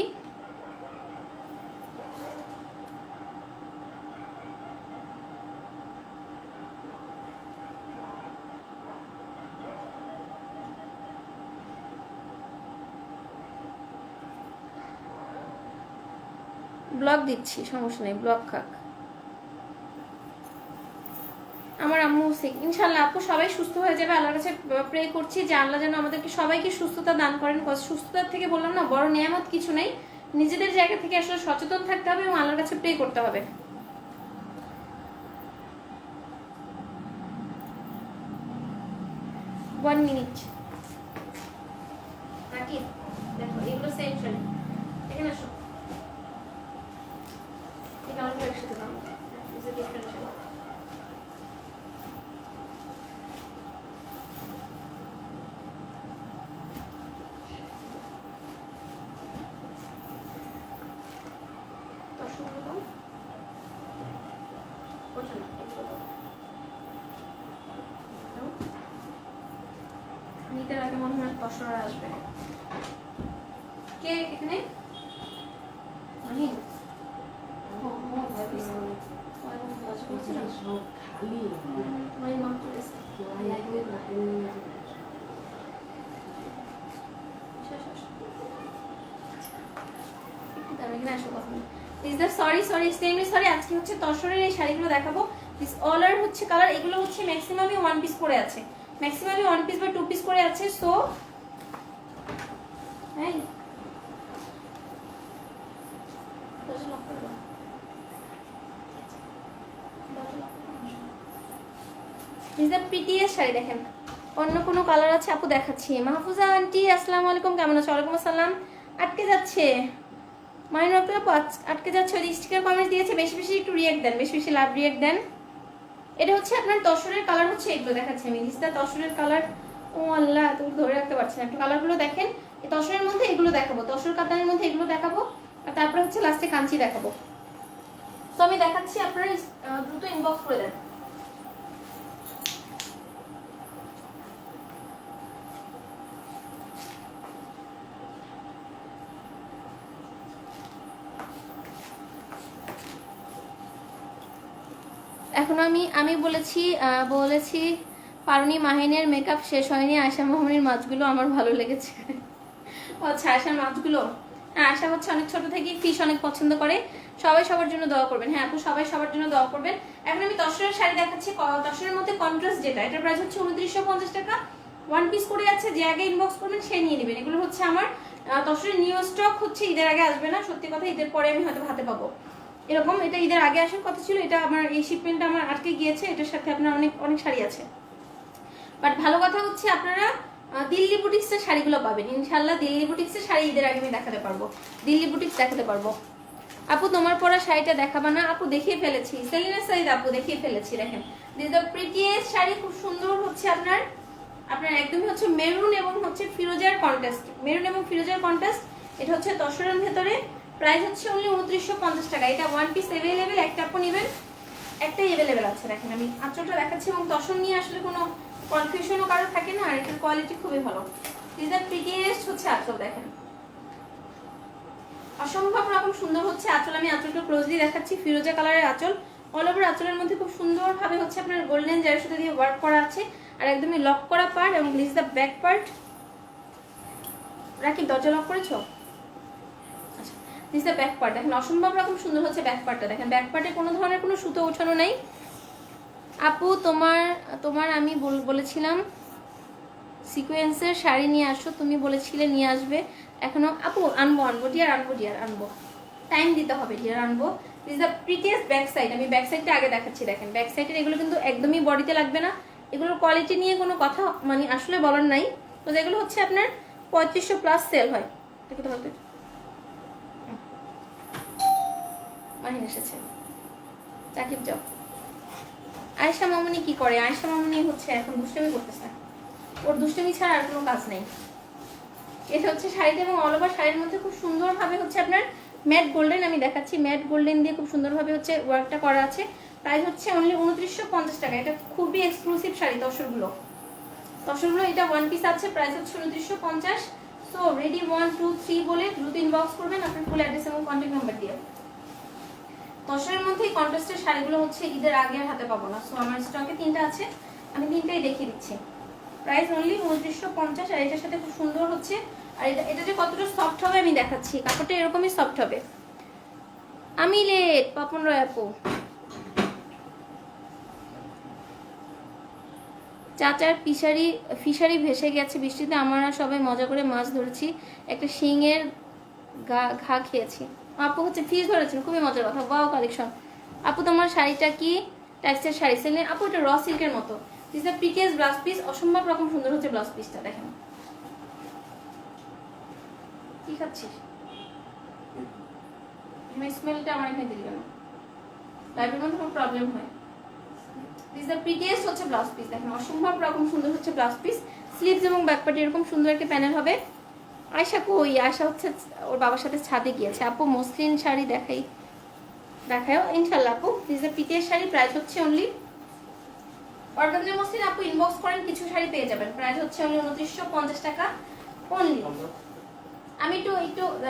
ব্লগ দিচ্ছি, সমস্যা নেই, ব্লগ খাক। আমার আম্মু সিক, ইনশাআল্লাহ আপু সবাই সুস্থ হয়ে যাবে। আল্লাহর কাছে প্রে করছি যে আল্লাহ যেন আমাদেরকে সবাইকে সুস্থতা দান করেন। সুস্থতার থেকে বললাম না বড় নিয়ামত কিছু নেই, নিজেদের জায়গা থেকে আসলে সচেতন থাকতে হবে এবং আল্লাহর কাছে প্রে করতে হবে। 1 মিনিট নাকি দেখো এগুলো সেম শাড়ি, এখানে আসো, এই কালারগুলো একসাথে দাও, ইজ এ ডিফারেন্ট শাড়ি। নিতে আগে মনে হয় তসরা আসবে। কে এখানে আমি আজকে হচ্ছে তসরের এই শাড়িগুলো দেখাবো। অল আর হচ্ছে কালার, এগুলো হচ্ছে ম্যাক্সিমামই ওয়ান পিস করে আছে, ম্যাক্সিমামই ওয়ান পিস বা টু পিস করে আছে। সো হ্যাঁ প্রিটিয়েস্ট শাড়ি দেখেন, অন্য কোনো কালার আছে আপু দেখাচ্ছি। মাহফুজা আন্টি আসসালামু আলাইকুম, কেমন আছো? ওয়ালাইকুম আসসালাম। আটকে যাচ্ছে মাইনর আপু, আটকে যাচ্ছে, ওই স্টিকার কমেন্ট দিয়েছে, বেশি বেশি একটু রিয়েক্ট দেন, বেশি বেশি লাভ রিয়েক্ট দেন। এটা হচ্ছে আপনার তসরের কালার, হচ্ছে এগুলো দেখাচ্ছি আমি, দিসটা তসরের কালার। ও আল্লাহ, তুমি ধরে রাখতে পারছি না, একটু কালারগুলো দেখেন। এই তসরের মধ্যে এগুলো দেখাবো, তসর কাতানের মধ্যে এগুলো দেখাবো, আর তারপরে হচ্ছে লাস্টে কাঞ্চি দেখাবো। তো আমি দেখাচ্ছি, আপনারা দ্রুত ইনবক্স করে দেন। এখন আমি বলেছি পারুনি মাহিনের মেকআপ শেষ হয়নি, আশা মোহনের মাছগুলো আমার ভালো লেগেছে। আচ্ছা আশার মাছগুলো, হ্যাঁ আশা হচ্ছে অনেক ছোট থেকেই ফিশ অনেক পছন্দ করে। সবাই সবার জন্য দোয়া করবেন। হ্যাঁ আপু সবাই সবার জন্য দোয়া করবেন। এখন আমি তসরের শাড়ি দেখাচ্ছি, তসরের মধ্যে কন্ট্রাস্ট যেটা, এটার প্রাইস হচ্ছে 2950 টাকা। ওয়ান পিস করে আছে, যে আগে ইনবক্স করবেন সে নিয়ে নেবেন। এগুলো হচ্ছে আমার তসরের নিউ স্টক, হচ্ছে ঈদের আগে আসবে না, সত্যি কথা ঈদের পরে আমি হয়তো হাতে পাবো এরকম। এটা ঈদের আগে আসার কথা ছিল, এটা আমার এই শিপমেন্টটা আমার আটকে গিয়েছে, এটার সাথে আপনার অনেক অনেক শাড়ি আছে। বাট ভালো কথা হচ্ছে আপনারা দিল্লি বুটিক্সের শাড়িগুলো পাবেন ইনশাল্লাহ। দিল্লি বুটিক্সের শাড়ি ঈদের আগে আমি দেখাতে পারবো, দিল্লি বুটিক্স দেখাতে পারবো। আপু তোমার পরা শাড়িটা দেখাবা না? আপু দেখিয়ে ফেলেছি, সেলিনা সাইদ আপু দেখিয়ে ফেলেছি। দেখেন দিস দ্য প্রিটিয়েস্ট শাড়ি, খুব সুন্দর হচ্ছে আপনার একদমই হচ্ছে মেরুন এবং হচ্ছে ফিরোজার কন্ট্রাস্ট, মেরুন এবং ফিরোজার কন্ট্রাস্ট। এটা হচ্ছে তসরের ভেতরে, প্রাইস হচ্ছে অনলি 2950 টাকা। এটা ওয়ান পিস অ্যাভেলেবেল, একটা আপু নেবেন, একটাই অ্যাভেলেবেল আছে। দেখেন আমি আঁচলটা দেখাচ্ছি, এবং তসর নিয়ে আসলে কোনো কনফিউশনও কারো থাকে না, আর এটার কোয়ালিটি খুবই ভালো। দিস দ্য প্রিটিয়েস্ট হচ্ছে আঁচল, দেখেন অসম্ভব রকম সুন্দর হচ্ছে আঁচল। আমি আঁচলটা ক্লোজলি দেখাচ্ছি, ফিরোজা কালারের আঁচল, অল ওভার আঁচলের মধ্যে খুব সুন্দরভাবে হচ্ছে আপনার গোল্ডেন জারের সাথে দিয়ে ওয়ার্ক করা আছে, আর একদমই লক করা পার্ট, এবং this the back part. Rakib দরজা লক করেছো? আচ্ছা, দিস দ্য ব্যাক পার্ট। দেখেন অসম্ভব রকম সুন্দর হচ্ছে ব্যাক পার্টটা। দেখেন ব্যাক পার্টে কোনো ধরনের কোনো সুতো ওঠানো নেই। আপু তোমার আমি বলেছিলাম সিকোয়েন্সের শাড়ি নিয়ে আসো, তুমি বলেছিলে নিয়ে আসবে, এখনো আপু আনবো ডিয়ার আনবো, টাইম দিতে হবে ডিয়ার, আনবো। This the prettiest back side. আমি ব্যাক সাইডটা আগে দেখাচ্ছি। দেখেন ব্যাক সাইডের এগুলো কিন্তু একদমই বডিতে লাগবে না, এগুলোর কোয়ালিটি নিয়ে কোনো কথা মানে আসলে বলার নাই। তো যেগুলো হচ্ছে আপনার 3500 প্লাস সেল হয়। দেখো তো বলতে মাহিন এসেছে, চাকিব যাও। আয়েশা মামুনি কি করে? আয়েশা মামুনি হচ্ছে এখন দুষ্টমি করতেছে, ওর দুষ্টমি ছাড়া আর কোনো কাজ নেই। এটা হচ্ছে শাড়িটা এবং অল ওভার শাড়ির মধ্যে খুব সুন্দরভাবে হচ্ছে আপনার ম্যাট গোল্ডেন, আমি দেখাচ্ছি ম্যাট গোল্ডেন দিয়ে খুব সুন্দরভাবে হচ্ছে ওয়ার্কটা করা আছে। প্রাইস হচ্ছে অনলি 2950 টাকা। এটা খুবই এক্সক্লুসিভ শাড়ি। তসরগুলো এটা ওয়ান পিস আছে, প্রাইস হচ্ছে 2950। সো রেডি 1 2 3 বলে দ্রুত ইনবক্স করবেন আপনার ফুল অ্যাড্রেস এবং কন্ট্যাক্ট নাম্বার দিয়ে। তসরের মধ্যে কন্ট্রাস্টের শাড়িগুলো হচ্ছে ঈদের আগে আর হাতে পাবো না। সো আমার স্টকে 3টা আছে, আমি 3টাই দেখিয়ে দিচ্ছি। Price only 2950। আর এটার সাথে খুব সুন্দর হচ্ছে, আর এটা যে কতটা সফট হবে আমি দেখাচ্ছি। কাপড়টা এরকমই সফট হবে। আমি লেট পাপন রয় আপু। চাচার ফিশারি ভেসে গেছে বৃষ্টিতে, আমরা সবাই মজা করে মাছ ধরেছি, একটা শিঙের ঘা খেয়েছি। আপু হচ্ছে ফিশ ধরেছেন, খুবই মজার কথা। Wow collection. আপু তোমার শাড়িটা কি টেক্সটাইল শাড়ি সেল? আপু এটা র সিল্কের মতো। This the prettiest blouse piece. অসম্ভব রকম সুন্দর হচ্ছে ব্লাউজ পিসটা। দেখেন কি খাচ্ছিস? স্মেলটা আমার এখানে দিল না, লাইভের মধ্যে কোনো প্রবলেম হয়। দিস দ্য প্রিটিয়েস্ট হচ্ছে ব্লাউজ পিস। দেখেন অসম্ভব রকম সুন্দর হচ্ছে ব্লাউজ পিস। স্লিভস এবং ব্যাকপার্টে এরকম সুন্দর একটা প্যানেল হবে। আয়শা কই? আয়শা হচ্ছে ওর বাবার সাথে ছাদে গিয়েছে। আপু মসলিন শাড়ি দেখাও ইনশাল্লাহ। আপু this the prettiest sari. Price হচ্ছে অনলি, অর্গানজা মসলিন আপু ইনবক্স করেন, কিছু শাড়ি পেয়ে যাবেন। প্রাইস হচ্ছে অনলি 2950 টাকা অনলি। আমি একটু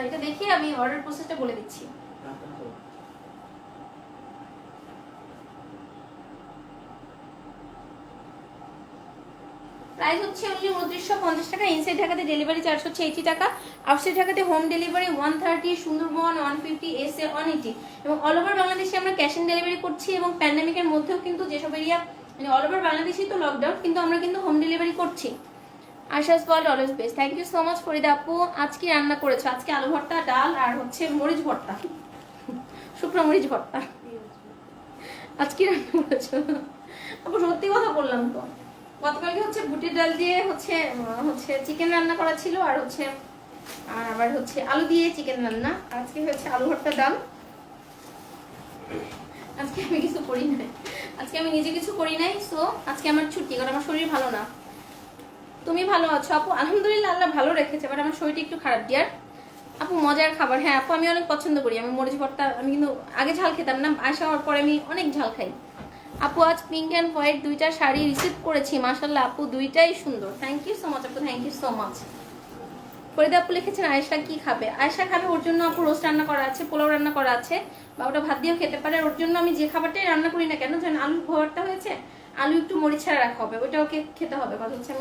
এটা দেখিয়ে আমি অর্ডার প্রসেসটা বলে দিচ্ছি। প্রাইস হচ্ছে অনলি 2950 টাকা। ইনসাইড ঢাকাতে ডেলিভারি চার্জ হচ্ছে 80 টাকা, আউটসাইড ঢাকাতে home delivery 130, Sundarban 150, S A 180 এবং অল ওভার বাংলাদেশে আমরা ক্যাশ অন ডেলিভারি করছি। এবং প্যান্ডেমিকের মধ্যেও কিন্তু যেসব এরিয়া মানে অল ওভার বাংলাদেশেই তো লকডাউন, কিন্তু আমরা কিন্তু হোম ডেলিভারি করছি। আশাস world always best. Thank you so much Farida আপু। আজকে রান্না করেছো? আজকে আলু ভর্তা, ডাল আর হচ্ছে মরিচ ভর্তা, শুকনো মরিচ ভর্তা আজকে রান্না করেছো? আপু সত্যি কথা বললাম তো, গতকালকে হচ্ছে বুটের ডাল দিয়ে হচ্ছে চিকেন রান্না করা ছিল, আর আবার হচ্ছে আলু দিয়ে চিকেন রান্না। আজকে হচ্ছে আলু ভর্তা, ডাল। আজকে আমি কিছু করি নাই, আজকে আমি নিজে কিছু করি নাই। সো আজকে আমার ছুটি, কারণ আমার শরীর ভালো না। তুমি ভালো আছো? আপু আলহামদুলিল্লাহ, আল্লাহ ভালো রেখেছে, বাট আমার শরীরটা একটু খারাপ ডিয়ার। আপু মজার খাবার, হ্যাঁ আপু আমি অনেক পছন্দ করি। আমি মরিচ ভর্তা, আমি কিন্তু আগে ঝাল খেতাম না, আসা হওয়ার পরে আমি অনেক ঝাল খাই। আপু আজ পিঙ্ক অ্যান্ড হোয়াইট দুইটা শাড়ি রিসিভ করেছি, মাশাআল্লাহ আপু দুইটাই সুন্দর। থ্যাংক ইউ সো মাচ আপু, thank you so much. Farida আপু লিখেছেন আয়েশা কি খাবে? আয়েশা খাবে, ওর জন্য আপু রোস্ট রান্না করা আছে, পোলাও রান্না করা আছে, বা ওটা ভাত দিয়েও খেতে পারে। ওর জন্য আমি যে খাবারটাই রান্না করি না কেন, যেন আলু ভর্তা হয়েছে, আলু একটু মরিচ ছাড়া রাখা হবে, ওইটা ওকে খেতে হবে। কথা হচ্ছে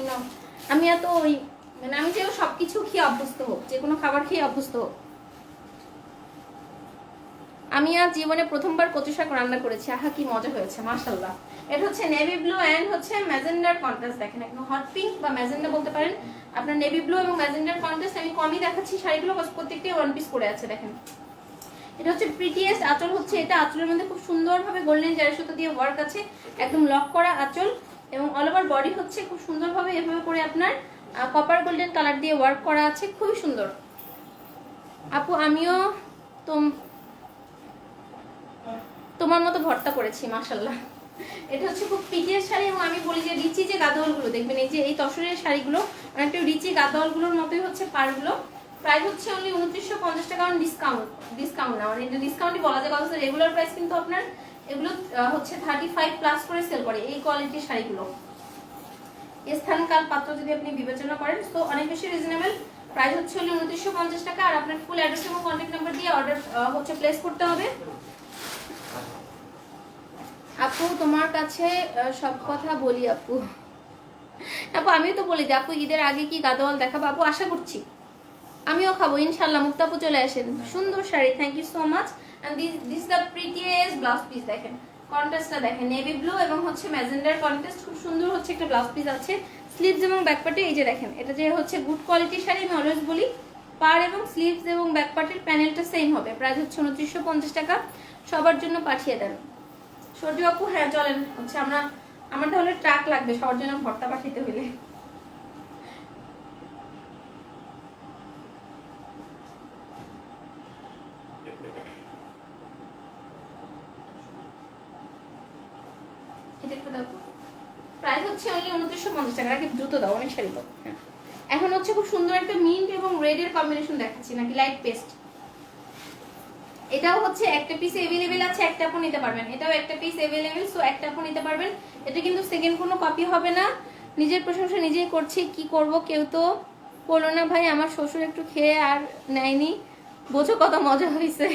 আমি এত ওই মানে আমি যেও সবকিছু খেয়ে অভ্যস্ত হোক, যে কোনো খাবার খেয়ে অভ্যস্ত হোক। আমি আজ জীবনে প্রথমবার কচু শাক রান্না করেছি, আহা কি মজা হয়েছে মাশাআল্লাহ। এটা হচ্ছে নেভি ব্লু এন্ড হচ্ছে ম্যাজেন্ডার কন্ট্রাস্ট। দেখেন একদম হট পিঙ্ক বা ম্যাজেন্ডা বলতে পারেন আপনার, নেভি ব্লু এবং ম্যাজেন্ডার কন্ট্রাস্ট। আমি কমই দেখাচ্ছি শাড়িগুলো, প্রত্যেকটাই ওয়ান পিস করে আছে। দেখেন এটা হচ্ছে প্রিটিয়েস্ট আঁচল হচ্ছে এটা, আঁচলের মধ্যে খুব সুন্দরভাবে গোল্ডেন জারি সুতো দিয়ে ওয়ার্ক আছে, একদম লক করা আঁচল। এবং অল ওভার বডি হচ্ছে খুব সুন্দরভাবে এভাবে করে আপনার কপার গোল্ডেন কালার দিয়ে ওয়ার্ক করা আছে, খুবই সুন্দর। আপু আমিও তোমার মতো ভর্তা করেছি মাশাআল্লাহ। এটা হচ্ছে খুব প্রিটিয়েস্ট শাড়ি, এবং আমি বলি যে রিচি যে গাদোয়ালগুলো দেখবেন, এই যে এই তসরের শাড়িগুলো অনেকটা রিচি গাদোয়ালগুলোর মতোই হচ্ছে পাড়গুলো। প্রাইস হচ্ছে অনলি 2950 টাকা, ডিসকাউন্ট না, মানে এটা ডিসকাউন্টই বলা যায়, কারণ রেগুলার প্রাইস কিন্তু আপনার এগুলো হচ্ছে 35 প্লাস করে সেল করে এই কোয়ালিটির শাড়িগুলো। স্থান কাল পাত্র যদি আপনি বিবেচনা করেন তো অনেক বেশি রিজনেবল। প্রাইস হচ্ছে 2950 টাকা। আর আপনার ফুল অ্যাড্রেস এবং কন্ট্যাক্ট নাম্বার দিয়ে অর্ডার হচ্ছে প্লেস করতে হবে। আপু তোমার কাছে সব কথা বলি আপু, আমিও তো বলি যে আপু ঈদের আগে কি গাদোয়াল দেখাবো? আপু আশা করছি আমিও খাবো ইনশাল্লাহ। মুক্তাপু চলে আসেন, সুন্দর sari, thank you so much. And this the prettiest blouse piece, দেখেন কন্ট্রাস্টটা দেখেন, নেভি ব্লু এবং হচ্ছে ম্যাজেন্ডার কন্ট্রাস্ট, খুব সুন্দর হচ্ছে একটা ব্লাউজ পিস আছে। স্লিভস এবং ব্যাকপার্টে এই যে দেখেন, এটা যে হচ্ছে গুড কোয়ালিটির শাড়ি, আমি অলওয়েজ বলি পার এবং স্লিভস এবং ব্যাকপার্টের প্যানেলটা সেম হবে। প্রাইস হচ্ছে 2950 টাকা। সবার জন্য পাঠিয়ে দেন। সূর্য আপু হ্যাঁ চলেন, হচ্ছে আমার তাহলে ট্রাক লাগবে সবার জন্য ভর্তা পাঠাইতে হইলে। প্রাইস হচ্ছে অনলি 2950 টাকা। কি দ্রুত দাও, অনেক শাড়ি দাও। এখন হচ্ছে খুব সুন্দর একটা মিন্ট এবং রেড এর কম্বিনেশন দেখাচ্ছি, নাকি লাইট পেস্ট। এটাও হচ্ছে একটা পিস अवेलेबल আছে, একটা আপনি নিতে পারবেন। এটাও একটা পিস अवेलेबल, সো একটা আপনি নিতে পারবেন। এটা কিন্তু সেকেন্ড কোনো কপি হবে না। নিজের প্রশংসা নিজেই করছি, কি করব, কেউ তো বলো না ভাই। আমার শ্বশুর একটু খেয়ে আর নেয়নি, বোঝো কত মজা হয়েছে।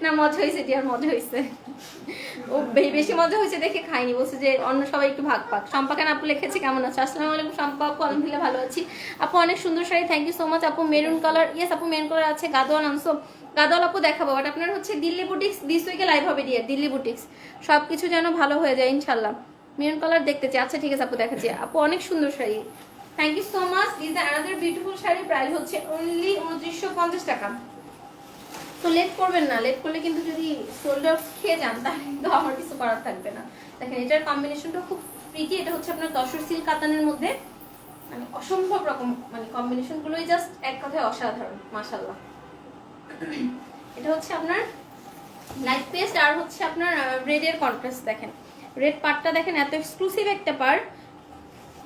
না মজা হয়েছে ডিয়ার, মজা হয়েছে। ও বেশি মজা হয়েছে দেখে খাইনি, বলছে যে অন্য সবাই একটু ভাগ পাক। শম্পা খান আপু লিখেছে কেমন আছে। আসসালামু আলাইকুম শম্পা আপু, আলহামদুলিল্লাহ ভালো আছি আপু। অনেক সুন্দর sari, thank you so much আপু। মেরুন কালার, ইয়েস আপু মেরুন কালার আছে। গাদোয়াল আনসো, গাদোয়াল আপু দেখাবো, বাট আপনার হচ্ছে দিল্লি বুটিক্স দিস উইকে লাইভ হবে ডিয়ার। দিল্লি বুটিক্স সবকিছু যেন ভালো হয়ে যায় ইনশাল্লাহ। মেরুন কালার দেখতে চাই, আচ্ছা ঠিক আছে আপু দেখাচ্ছি। আপু অনেক সুন্দর sari, thank you so much. This another beautiful sari, price হচ্ছে অনলি 2950 টাকা। তো লেট করবেন না, লেট করলে কিন্তু যদি শোল্ডার খেয়ে যান তাহলে কিন্তু আমার কিছু করার থাকবে না। দেখেন এটার কম্বিনেশনটা খুব প্রিটি। এটা হচ্ছে আপনার তসর সিল্ক কাতানের মধ্যে, মানে অসম্ভব রকম, মানে কম্বিনেশন গুলোই জাস্ট এক কথায় অসাধারণ, মাশাআল্লাহ। এটা হচ্ছে আপনার লাইট পেস্ট আর হচ্ছে আপনার রেড এর কন্ট্রাস্ট। দেখেন রেড পার্টটা দেখেন, এত এক্সক্লুসিভ একটা পার্ট,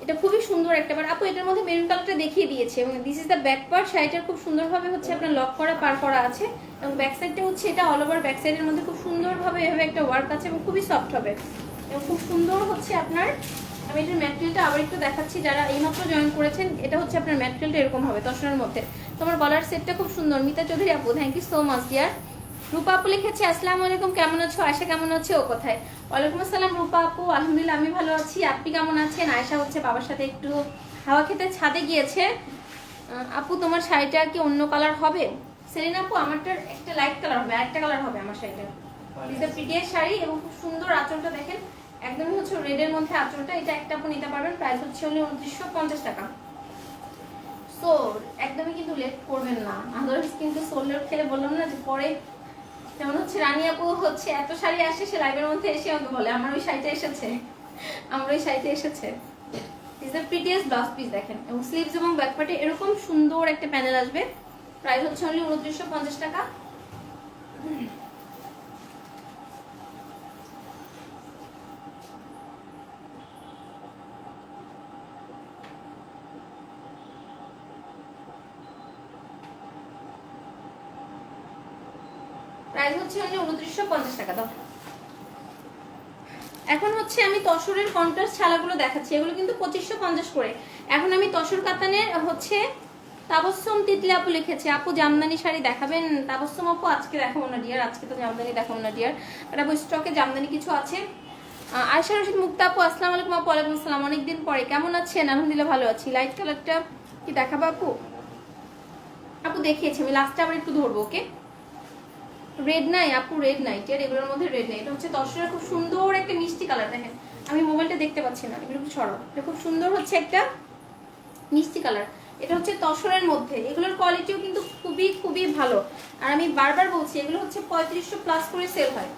এটা খুবই সুন্দর একটা পার্ট। আপু এটার মধ্যে মেরুন কালারটা দেখিয়ে দিয়েছে, এবং this is the back part. শাড়িটার খুব সুন্দরভাবে হচ্ছে আপনার লক করা পার করা আছে, এবং ব্যাক সাইডটা হচ্ছে এটা অল ওভার ব্যাক সাইডের মধ্যে খুব সুন্দরভাবে এভাবে একটা ওয়ার্ক আছে, এবং খুবই সফট হবে, এবং খুব সুন্দর হচ্ছে আপনার। আমি এটার ম্যাটেরিয়ালটা আবার একটু দেখাচ্ছি, যারা এইমাত্র জয়েন করেছেন। এটা হচ্ছে আপনার ম্যাটেরিয়ালটা এরকম হবে তসরের মধ্যে। তোমার গলার সেটটা খুব সুন্দর। মিতা চৌধুরী আপু, thank you so much dear. Rupa আপু লিখেছে আসসালামু আলাইকুম, কেমন আছো? আয়শা কেমন আছে? ও কোথায়? ওয়ালাইকুম আসসালাম রূপা আপু, আলহামদুলিল্লাহ আমি ভালো আছি, আপনি কেমন আছেন? আয়শা হচ্ছে বাবার সাথে একটু হাওয়া খেতে ছাদে গিয়েছে। আপু তোমার শাড়িটা কি অন্য কালার হবে? সেলিনা আপু আমারটার একটা লাইট কালার হবে, আরেকটা কালার হবে আমার শাড়িটা। দিস দ্য প্রিটিয়েস্ট শাড়ি, এবং খুব সুন্দর আঁচলটা দেখেন, একদমই হচ্ছে রেড এর মধ্যে আঁচলটা। এটা একটা আপু নিতে পারবেন, প্রাইস হচ্ছে হলো 2950 টাকা। সো একদমই কিন্তু লেট করবেন না, আদারওয়াইজ কিন্তু সোল্ডার খেলে বললাম না যে পরে যেমন হচ্ছে রানী আপু হচ্ছে এত শাড়ি আসে, সে লাইভের মধ্যে এসে আমাকে বলে আমার ওই শাড়িটা এসেছে, আমার ওই শাড়িটা এসেছে। This the prettiest blouse piece দেখেন, এবং স্লিভস এবং ব্যাক পার্টে এরকম সুন্দর একটা প্যানেল আসবে। প্রাইস হচ্ছে অনলি 2950 টাকা। প্রাইস হচ্ছে অনলি 2950 টাকা দাও। এখন হচ্ছে আমি তসরের কন্ট্রাস্ট ছালাগুলো দেখাচ্ছি, এগুলো কিন্তু 2550 করে। এখন আমি তসর কাতানের হচ্ছে তাবস্সুম তিতলি আপু লিখেছে, আপু জামদানি শাড়ি দেখাবেন? তাবস্সুম আপু আজকে দেখাবো না ডিয়ার, আজকে তো জামদানি দেখাবো না ডিয়ার, এটা আপু স্টকে জামদানি কিছু আছে। আয়শা রশিদ মুক্তা আপু আসসালামু আলাইকুম আপু। ওয়ালাইকুম আসসালাম, অনেকদিন পরে, কেমন আছেন? আলহামদুলিল্লাহ ভালো আছি। লাইট কালারটা কি দেখাবো আপু? আপু দেখিয়েছি আমি, লাস্টে আবার একটু ধরবো, ওকে? রেড নাই আপু, রেড নাই টিয়ার, এগুলোর মধ্যে রেড নাই। এটা হচ্ছে তসরের খুব সুন্দর একটা মিষ্টি কালার। দেখেন আমি মোবাইলটা দেখতে পাচ্ছি না, এগুলো একটু ছড়াও। এটা খুব সুন্দর হচ্ছে একটা মিষ্টি কালার। এটা হচ্ছে তসরের মধ্যে, এগুলোর কোয়ালিটিও কিন্তু খুবই খুবই ভালো। আর আমি বারবার বলছি এগুলো হচ্ছে 3500 প্লাস করে সেল হয়।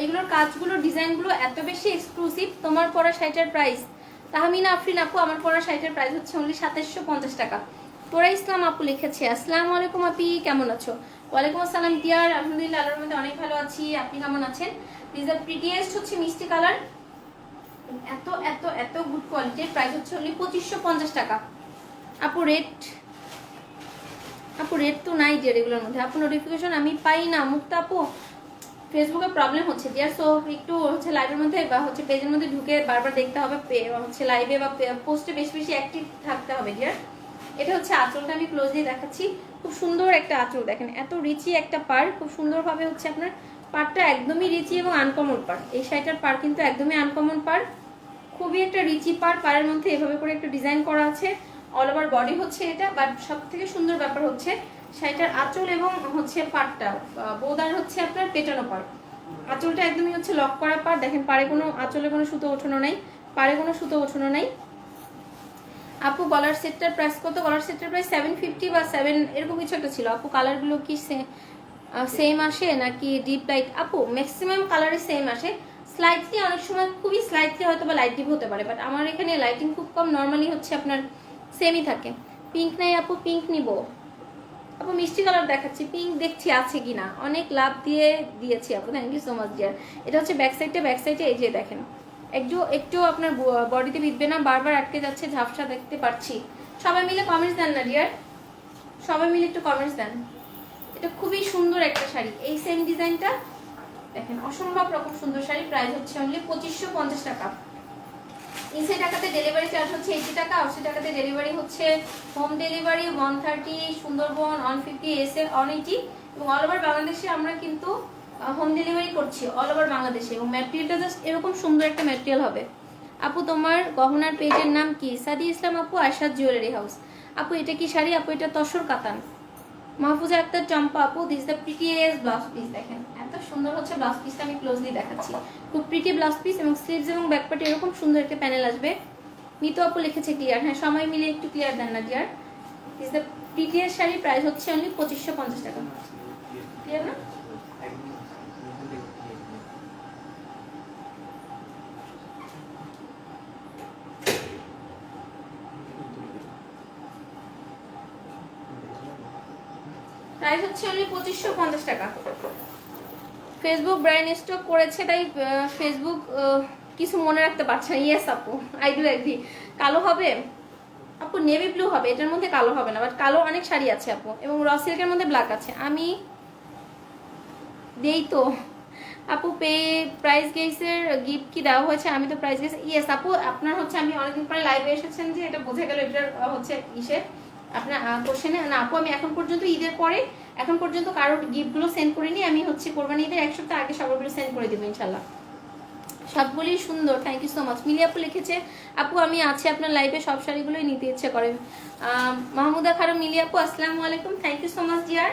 এগুলোর কাজগুলো ডিজাইনগুলো এত বেশি এক্সক্লুসিভ। তোমার পরা শাড়িটার প্রাইস, তাহমিনা আফরিন আপু আমার পরা শাড়িটার প্রাইস হচ্ছে অনলি 2750 টাকা। তোরা ইসলাম আপু লিখেছে আসসালামু আলাইকুম আপি, কেমন আছো? ওয়ালাইকুম আসসালাম টিয়ার, আলহামদুলিল্লাহ আল্লাহর মধ্যে অনেক ভালো আছি, আপনি কেমন আছেন? দিস দ্য প্রিটিয়েস্ট হচ্ছে মিষ্টি কালার, এত এত এত গুড কোয়ালিটির। প্রাইস হচ্ছে অনলি 2550 টাকা। আপু রেট, আপু রেট তো নাই যে এগুলোর মধ্যে। আপু নোটিফিকেশন আমি পাই না মুক্তা আপু, ফেসবুকে প্রবলেম হচ্ছে ডিয়ার, সো একটু হচ্ছে লাইভের মধ্যে বা হচ্ছে পেজের মধ্যে ঢুকে বারবার দেখতে হবে, হচ্ছে লাইভে বা পোস্টে বেশি বেশি অ্যাক্টিভ থাকতে হবে ডিয়ার। এটা হচ্ছে আঁচলটা, আমি ক্লোজলি দেখাচ্ছি, খুব সুন্দর একটা আঁচল দেখেন, এত রিচি একটা পার, খুব সুন্দরভাবে হচ্ছে আপনার পারটা একদমই রিচি এবং আনকমন পার। এই শাড়িটার পার কিন্তু একদমই আনকমন পার, খুবই একটা রিচি পার। পারের মধ্যে এভাবে করে একটা ডিজাইন করা আছে, অল ওভার বডি হচ্ছে এটা, বাট সব থেকে সুন্দর ব্যাপার হচ্ছে শাড়িটার আঁচল এবং হচ্ছে পাটটা, বোদার হচ্ছে আপনার পেটানো পাড়। আঁচলটা একদমই হচ্ছে লক করা পাড়, দেখেন পাড়ে কোনো আঁচলে কোনো সুতো ওঠানো নাই, পাড়ে কোনো সুতো ওঠানো নাই। আপু গলার সেটটার প্রাইস কত? গলার সেটটার প্রাইস 750 বা 7 এরকম কিছু একটা ছিল। আপু কালারগুলো কি সেম আসে নাকি ডিপ লাইট? আপু ম্যাক্সিমাম কালারই সেম আসে, স্লাইটলি অনেক সময় খুবই স্লাইটলি হয়তো বা লাইট ডিপ হতে পারে, বাট আমার এখানে লাইটিং খুব কম, নর্মালি হচ্ছে আপনার সেমই থাকে। পিঙ্ক নাই আপু? পিঙ্ক নিব আপু, মিষ্টি কালার দেখাচ্ছি, পিঙ্ক দেখছি আছে কিনা। অনেক লাভ দিয়ে দিয়েছি আপু, thank you so much dear. এটা হচ্ছে ব্যাক সাইডে এই যে দেখেন একটু আপনার বডিতে বিঁধবে না, বারবার আটকে যাচ্ছে, ঝাপসা দেখতে পাচ্ছি। সবাই মিলে কমেন্টস দেন না ডিয়ার, সবাই মিলে একটু কমেন্টস দেন। এটা খুবই সুন্দর একটা শাড়ি, এই সেম ডিজাইনটা দেখেন, অসম্ভব রকম সুন্দর শাড়ি। প্রাইস হচ্ছে অনলি 2550 টাকা। 80 টাকাতে ডেলিভারি চার্জ হচ্ছে 80 টাকা, 80 টাকাতে ডেলিভারি হচ্ছে হোম ডেলিভারি 130, সুন্দরবন 150, এসএল 180, এবং অল ওভার বাংলাদেশে আমরা কিন্তু হোম ডেলিভারি করছি অল ওভার বাংলাদেশে। এবং ম্যাটেরিয়ালটা জাস্ট এরকম সুন্দর একটা ম্যাটেরিয়াল হবে। আপু তোমার গহনার পেজের নাম কি? সাদি ইসলাম আপু, আশাদ জুয়েলারি হাউস। আপু এটা কি শাড়ি? আপু এটা তসর কাতান। মাহফুজা আক্তার চম্পা আপু, this the prettiest blouse piece. দেখেন এত সুন্দর হচ্ছে ব্লাউজ পিসটা, আমি ক্লোজলি দেখাচ্ছি। খুব প্রিটি ব্লাউজ পিস, এবং স্লিভস এবং ব্যাকপার্টে এরকম সুন্দর একটা প্যানেল আসবে। মিতু আপু লিখেছে ক্লিয়ার, হ্যাঁ সবাই মিলে একটু ক্লিয়ার দেন না dear. This the prettiest sari, price হচ্ছে অনলি 2550 টাকা। ক্লিয়ার না? প্রাইস হচ্ছে অনলি 2550 টাকা। ফেসবুক ব্র্যান্ড স্টক করেছে, তাই ফেসবুক কিছু মনে রাখতে পারছে না। ইয়েস আপু, আই ডু এগ্রি। কালো হবে আপু? নেভি ব্লু হবে, এটার মধ্যে কালো হবে না, বাট কালো অনেক শাড়ি আছে আপু, এবং র সিল্কের মধ্যে ব্ল্যাক আছে। আমি দেই তো আপু, প্রাইস গেসের গিফট কি দেওয়া হয়েছে? আমি তো প্রাইস গেস, ইয়েস আপু আপনার হচ্ছে, আমি অনেকদিন পরে লাইভে এসেছেন যে এটা বোঝা গেল, এটার হচ্ছে ইসে আপনার কোশ্চেনে না আপু। আমি এখন পর্যন্ত ঈদের পরে এখন পর্যন্ত কারোর গিফটগুলো সেন্ড করিনি, আমি হচ্ছে কোরবানি ঈদের 1 সপ্তাহ আগে সবগুলো সেন্ড করে দেবো ইনশাল্লাহ। সবগুলোই সুন্দর, থ্যাংক ইউ সো মাচ। মিলি আপু লিখেছে আপু আমি আছি আপনার লাইভে, সব শাড়িগুলোই নিতে ইচ্ছে করে। মাহমুদা খারো মিলি আপু, আসসালামু আলাইকুম, thank you so much dear.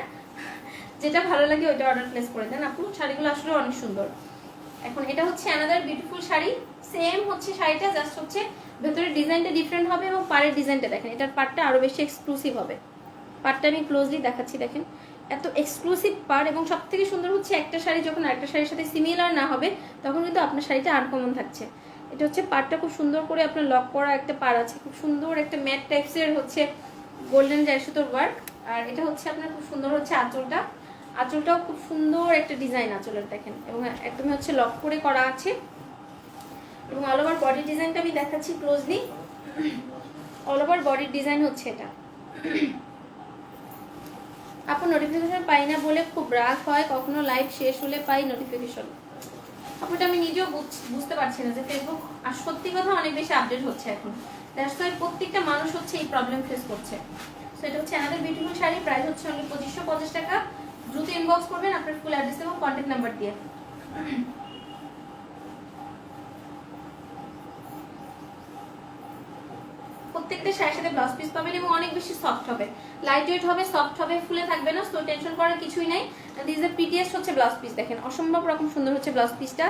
যেটা ভালো লাগে ওইটা অর্ডার প্লেস করে দেন আপু, শাড়িগুলো আসলে অনেক সুন্দর। এখন এটা হচ্ছে অ্যানাদার বিউটিফুল শাড়ি, সেম হচ্ছে শাড়িটা, জাস্ট হচ্ছে ভেতরের ডিজাইনটা ডিফারেন্ট হবে, এবং পাড়ের ডিজাইনটা দেখেন, এটার পাড়টা আরো বেশি এক্সক্লুসিভ হবে। পাড়টা আমি ক্লোজলি দেখাচ্ছি, দেখেন এত এক্সক্লুসিভ পাড়। এবং সব থেকে সুন্দর হচ্ছে একটা শাড়ি যখন আরেকটা শাড়ির সাথে সিমিলার না হবে, তখন কিন্তু আপনার শাড়িটা আনকমন থাকছে। এটা হচ্ছে পাড়টা খুব সুন্দর করে আপনার লক করা একটা পাড় আছে, খুব সুন্দর একটা ম্যাট টাইপসের হচ্ছে গোল্ডেন জায়সুতোর ওয়ার্ক। আর এটা হচ্ছে আপনার খুব সুন্দর হচ্ছে আঁচলটা, আঁচলটাও খুব সুন্দর একটা ডিজাইন আঁচলের দেখেন, এবং একদমই হচ্ছে লক করে করা আছে। এবং অল ওভার বডি ডিজাইনটা আমি দেখাচ্ছি ক্লোজলি। অল ওভার বডির ডিজাইন হচ্ছে এটা। আপু নোটিফিকেশন পাই না বলে খুব রাগ হয়, কখনো লাইভ শেষ হলে পাই নোটিফিকেশন। আপুটা আমি নিজেও বুঝতে পারছি না যে ফেসবুক আর সত্যি কথা অনেক বেশি আপডেট হচ্ছে এখন, দ্যাটস ওয়াই প্রত্যেকটা মানুষ হচ্ছে এই প্রবলেম ফেস করছে। সো এটা হচ্ছে আমাদের বিউটিফুল শাড়ি, প্রাইস হচ্ছে অনলি 2550 টাকা। দ্রুত ইনবক্স করবেন আপনার ফুল অ্যাড্রেস এবং কন্ট্যাক্ট নাম্বার দিয়ে। প্রত্যেকটা শাড়ির সাথে ব্লাউজ পিস পাবেন, এবং অনেক বেশি সফট হবে, লাইট ওয়েট হবে, সফট হবে, ফুলে থাকবে না, সো টেনশন করার কিছুই নাই। দিস দ্য প্রিটিয়েস্ট হচ্ছে ব্লাউজ পিস, দেখেন অসম্ভব রকম সুন্দর হচ্ছে ব্লাউজ পিসটা।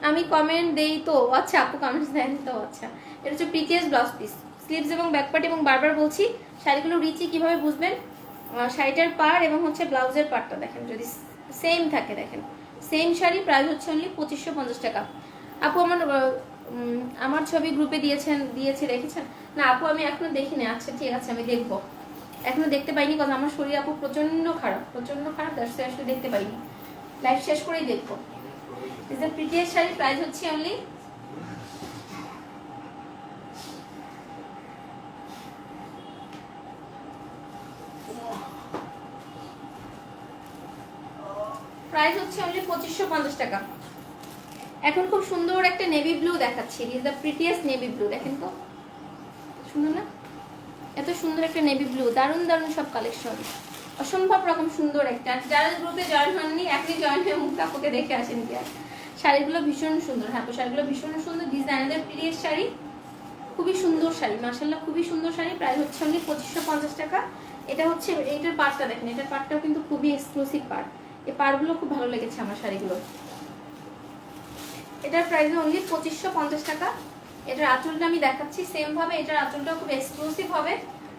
আমি কমেন্ট দেই তো, আচ্ছা আপু কমেন্টস দেন তো, আচ্ছা। এটা হচ্ছে প্রিটিয়েস্ট ব্লাউজ পিস, স্লিভস এবং ব্যাকপার্ট, এবং বারবার বলছি শাড়িগুলো রিচি কিভাবে বুঝবেন, শাড়িটার পাড় এবং হচ্ছে ব্লাউজের পাড়টা দেখেন, যদি সেম থাকে দেখেন, সেম শাড়ি, প্রাইস হচ্ছে অনলি 2550 টাকা। আপু আমার ছবি গ্রুপে দিয়েছে দেখেছেন না আপু? আমি এখনো দেখিনি, আচ্ছা ঠিক আছে আমি দেখবো, এখনো দেখতে পাইনি, কথা আমার শরীর আপু প্রচন্ড খারাপ, দ্যাটস আসলে দেখতে পাইনি, লাইভ শেষ করেই দেখবো। Is the prettiest sari, price হচ্ছে অনলি প্রাইস হচ্ছে অনলি 2550 টাকা। এখন খুব সুন্দর একটা নেভি ব্লু দেখাচ্ছি, is the prettiest navy blue, দেখেন তো সুন্দর না? এত সুন্দর একটা নেভি ব্লু, দারুণ দারুণ সব কালেকশন, অসম্ভব রকম সুন্দর একটা। যারা গ্রুপে জয়েন হননি এখনই জয়েন হয়ে মুখ কাকুকে দেখে আসেন কি আর। শাড়িগুলো ভীষণ সুন্দর, হ্যাঁ শাড়িগুলো ভীষণ সুন্দর, ডিজাইনারদের প্রিটিয়েস্ট শাড়ি, খুবই সুন্দর শাড়ি, মাশাআল্লাহ খুবই সুন্দর শাড়ি। প্রাইস হচ্ছে অনলি 2550 টাকা। এটা হচ্ছে এইটার পাড়টা দেখেন, এটার পাড়টাও কিন্তু খুবই এক্সক্লুসিভ পাড়। এই পাড়গুলো খুব ভালো লেগেছে আমার শাড়িগুলো। এটার প্রাইস অনলি 2550 টাকা। এটার আঁচলটা আমি দেখাচ্ছি সেম ভাবে, এটার আঁচলটাও খুব এক্সক্লুসিভ হবে।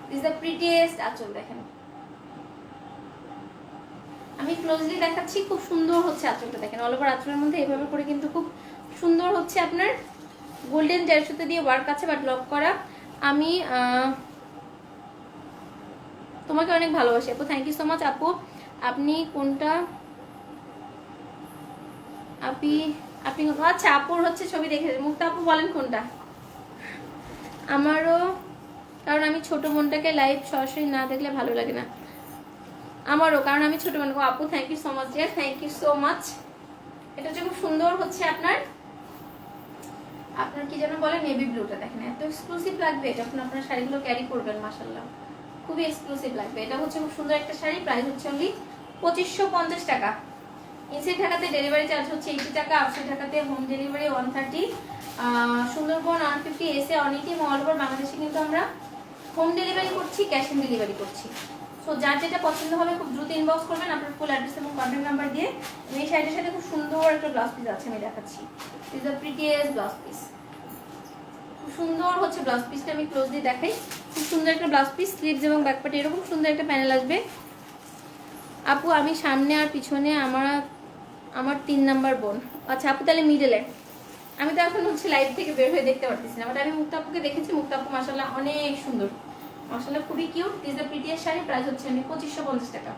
দিস দ্য প্রিটিয়েস্ট আঁচল দেখেন, আমি ক্লোজলি দেখাচ্ছি, খুব সুন্দর হচ্ছে আঁচলটা দেখেন। অল ওভার আঁচলের মধ্যে এইভাবে করে কিন্তু খুব সুন্দর হচ্ছে আপনার গোল্ডেন জারসুতে দিয়ে ওয়ার্ক আছে বাট লক করা। আমি তোমাকে অনেক ভালোবাসি আপু, থ্যাংক ইউ সো মাচ আপু। আপনি কোনটা আপনি আপনি আচ্ছা আপুর হচ্ছে ছবি দেখে মুক্তা আপু বলেন কোনটা? আমারও, কারণ আমি ছোট বোনটাকে লাইভ সরাসরি না দেখলে ভালো লাগে না। আমারও, কারণ আমি ছোট বোন। আপু thank you so much dear, thank you so much. এটা হচ্ছে খুব সুন্দর হচ্ছে আপনার আপনার কি যেন বলে নেভি ব্লুটা দেখেন, এত এক্সক্লুসিভ লাগবে যখন আপনার শাড়িগুলো ক্যারি করবেন, মাশাআল্লাহ খুবই এক্সক্লুসিভ লাগবে। এটা হচ্ছে খুব সুন্দর একটা শাড়ি, প্রাইস হচ্ছে অনলি 2550 টাকা। ইনসাইড ঢাকাতে ডেলিভারি চার্জ হচ্ছে 80 টাকা, আউটসাইড ঢাকাতে হোম ডেলিভারি 130, সুন্দরবন 150, এসে অনেকে অল ওভার বাংলাদেশে কিন্তু আমরা হোম ডেলিভারি করছি, ক্যাশ অন ডেলিভারি করছি। সো যার যেটা পছন্দ হবে খুব দ্রুত ইনবক্স করবেন আপনার ফুল অ্যাড্রেস এবং কন্ট্যাক্ট নাম্বার দিয়ে। এই শাড়িটার সাথে খুব সুন্দর একটা ব্লাউজ পিস আছে, আমি দেখাচ্ছি। Is the prettiest blouse piece, খুব সুন্দর হচ্ছে ব্লাউজ পিসটা, আমি ক্লোজলি দেখাই। খুব সুন্দর একটা ব্লাউজ পিস, স্লিভস এবং ব্যাকপার্টে এরকম সুন্দর একটা প্যানেল আসবে। আপু আমি সামনে আর পিছনে আমার 3 নাম্বার বোন। আচ্ছা আপু তাহলে মিডলে। আমি তো এখন হচ্ছে লাইভ থেকে বের হয়ে দেখতে পারতেছি না, বাট আমি মুক্তা আপুকে দেখেছি। মুক্তা আপু মাশাআল্লাহ অনেক সুন্দর, মাশাআল্লাহ খুবই cute. This the prettiest sari, price হচ্ছে আমি 2550 টাকা।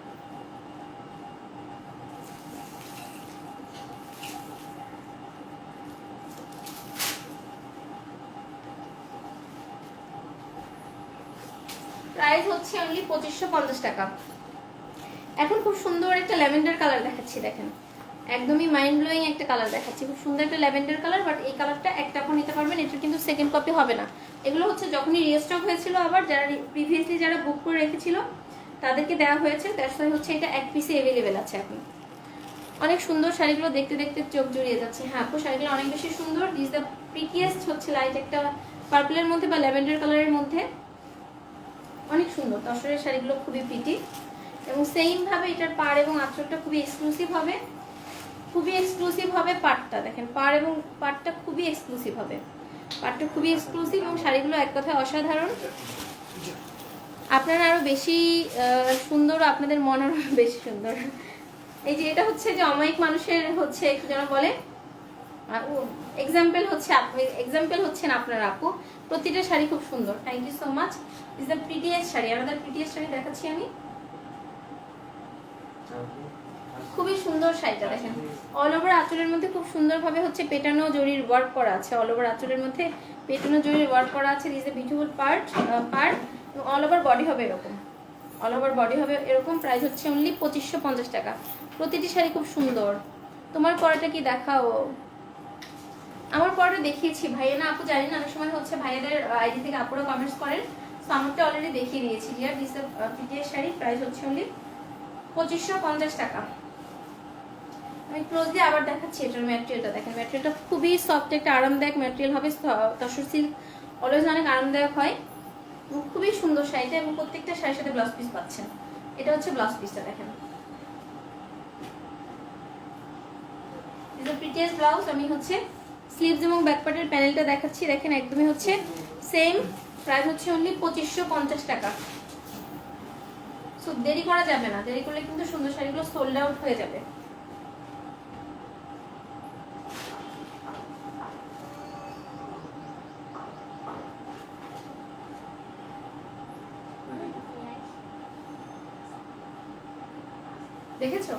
প্রাইস হচ্ছে অনলি 2550 টাকা। এখন খুব সুন্দর একটা ল্যাভেন্ডার কালার দেখাচ্ছি দেখেন, একদমই মাইন্ড ব্লোয়িং একটা কালার দেখাচ্ছি। খুব সুন্দর একটা ল্যাভেন্ডার কালার, বাট এই কালারটা একটা আপনি নিতে পারবেন, এটা কিন্তু সেকেন্ড কপি হবে না। এগুলো হচ্ছে যখনই রিস্টক হয়েছিল, আবার যারা প্রিভিয়াসলি যারা বুক করে রেখেছিল তাদেরকে দেওয়া হয়েছে। দ্যাটস ওয়াই হচ্ছে এটা এক পিসে অ্যাভেলেবেল আছে এখন। অনেক সুন্দর শাড়িগুলো, দেখতে দেখতে চোখ জুড়িয়ে যাচ্ছে। হ্যাঁ আপু শাড়িগুলো অনেক বেশি সুন্দর। দিস দ্য প্রিটিয়েস্ট হচ্ছে লাইট একটা পার্পলের মধ্যে বা ল্যাভেন্ডার কালারের মধ্যে, অনেক সুন্দর। তসরের শাড়িগুলো খুবই প্রিটি এবং সেম ভাবে এটার পাড় এবং আঁচলটা খুবই এক্সক্লুসিভ হবে, খুবই এক্সক্লুসিভ হবে। পাড়টা দেখেন, পাড় এবং পাড়টা খুবই এক্সক্লুসিভ হবে, পাড়টা খুবই এক্সক্লুসিভ এবং শাড়িগুলো এক কথায় অসাধারণ। আপনারা আরো বেশি সুন্দর, আপনাদের মন আরো বেশি সুন্দর। এই যে এটা হচ্ছে যে অমায়িক মানুষের হচ্ছে কি যেন বলে, এক্সাম্পল হচ্ছে এক্সাম্পল হচ্ছেন আপনার আপু। প্রতিটা শাড়ি খুব সুন্দর, thank you so much. Is the prettiest sari, আমাদের প্রিটিয়েস্ট শাড়ি দেখাচ্ছি আমি। খুবই সুন্দর শাড়িটা দেখেন, অল ওভার আঁচলের মধ্যে খুব সুন্দরভাবে হচ্ছে পেটানো জরির ওয়ার্ক করা আছে। অল ওভার আঁচলের মধ্যে পেটানো জরির ওয়ার্ক করা আছে। This a beautiful part all over body হবে এরকম, অল ওভার বডি হবে এরকম। প্রাইস হচ্ছে অনলি 2550 টাকা। প্রতিটি শাড়ি খুব সুন্দর। তোমার পরাটা কি দেখাও? আমার পরাটা দেখিয়েছি ভাইয়া না আপু, জানি না, অনেক সময় হচ্ছে ভাইয়াদের আইডি থেকে আপুরা কমেন্টস করেন, তো আমারটা অলরেডি দেখিয়ে দিয়েছি। Dear this prettiest sari, price হচ্ছে অনলি 2550 টাকা। আমি ক্লোজলি আবার দেখাচ্ছি এটার ম্যাটেরিয়ালটা দেখেন। ম্যাটেরিয়ালটা খুবই সফট একটা আরামদায়ক ম্যাটেরিয়াল হবে। তসর সিল্ক অলওয়েজ অনেক আরামদায়ক হয় এবং খুবই সুন্দর শাড়িটা, এবং প্রত্যেকটা শাড়ির সাথে ব্লাউজ পিস পাচ্ছেন। এটা হচ্ছে ব্লাউজ পিসটা দেখেন, প্রিটিয়েস্ট ব্লাউজ। আমি হচ্ছে স্লিভস এবং ব্যাকপার্টের প্যানেলটা দেখাচ্ছি দেখেন, একদমই হচ্ছে সেম। প্রাইস হচ্ছে অনলি 2550 টাকা। সো দেরি করা যাবে না, দেরি করলে কিন্তু সুন্দর শাড়িগুলো সোল্ড আউট হয়ে যাবে। দেখেছো?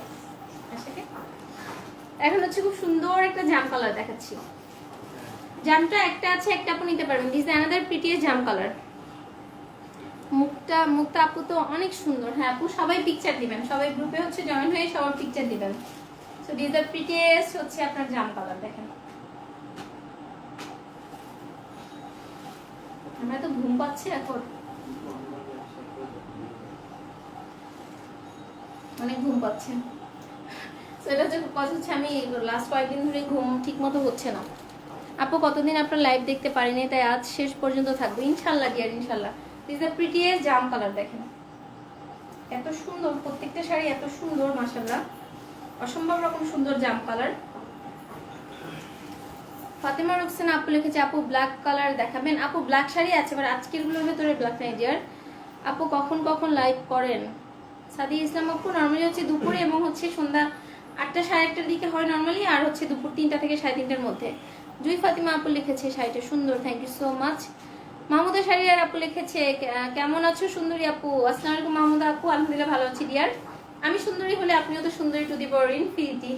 এখন হচ্ছে খুব সুন্দর একটা জাম কালার দেখাচ্ছি। জামটা একটা আছে, একটা আপনি নিতে পারবেন। This is another prettiest jaam colour. Mukta আপু তো অনেক সুন্দর। হ্যাঁ আপু সবাই পিকচার দিবেন, সবাই গ্রুপে হচ্ছে জয়েন হয়ে সবার পিকচার দিবেন। সো দিস দ্য প্রিটিয়েস্ট হচ্ছে আপনার জাম কালার দেখেন। আমরা তো ঘুম পাচ্ছি এখন, অনেক ঘুম পাচ্ছে। তো এটা হচ্ছে কথা হচ্ছে আমি লাস্ট কয়েকদিন ধরে ঘুম ঠিক মতো হচ্ছে না। আপু কতদিন আপনার লাইভ দেখতে পারিনি, তাই আজ শেষ পর্যন্ত থাকবো ইনশাল্লাহ ডিয়ার ইনশাল্লাহ। This the prettiest jaam colour, দেখেন এত সুন্দর, প্রত্যেকটা শাড়ি এত সুন্দর মাশাআল্লাহ, অসম্ভব রকম সুন্দর জাম কালার। ফাতেমা রুকসানা আপু লিখেছে আপু ব্ল্যাক কালার দেখাবেন। আপু ব্ল্যাক শাড়ি আছে, এবার আজকের গুলোর ভেতরে ব্ল্যাক নাই ডিয়ার। আপু কখন কখন লাইভ করেন? সাদি ইসলাম আপু নর্মালি হচ্ছে দুপুরে এবং হচ্ছে সন্ধ্যা 8টা সাড়ে 8টার দিকে হয় নর্মালি, আর হচ্ছে দুপুর 3টা থেকে 3:30টার মধ্যে। জুই ফাতিমা আপু লিখেছে শাড়িটা সুন্দর, thank you so much. Mahmuda Shariar আপু লিখেছে কেমন আছো সুন্দরী আপু? আসসালামু আলাইকুম মাহমুদা আপু, আলহামদুলিল্লাহ ভালো আছি ডিয়ার। আমি সুন্দরী হলে আপনিও তো সুন্দরী টু দি পাওয়ার ইনফিনিটি।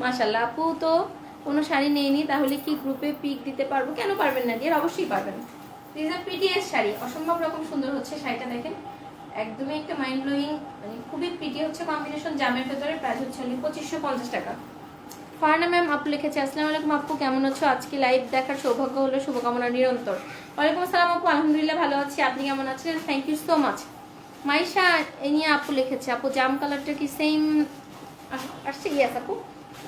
মাশাআল্লাহ। আপু তো কোনো শাড়ি নেইনি, তাহলে কি গ্রুপে পিক দিতে পারবো? কেন পারবেন না ডিয়ার, অবশ্যই পারবেন। দিস আ প্রিটিয়েস্ট শাড়ি, অসম্ভব রকম সুন্দর হচ্ছে শাড়িটা, দেখেন একদমই একটা মাইন্ড ব্লোয়িং, মানে খুবই প্রিটি হচ্ছে কম্বিনেশন জামের ভেতরে। প্রাইস হচ্ছে 2550 টাকা। ফারনা ম্যাম আপু লিখেছে আসসালামু আলাইকুম আপু, কেমন আছো? আজকে লাইভ দেখার সৌভাগ্য হলো, শুভকামনা নিরন্তর। ওয়ালাইকুম আসসালাম আপু, আলহামদুলিল্লাহ ভালো আছি, আপনি কেমন আছেন? Thank you so much. Maisha এনিয়া আপু লিখেছে আপু জাম কালারটা কি সেম আসছে? ইয়েস আপু,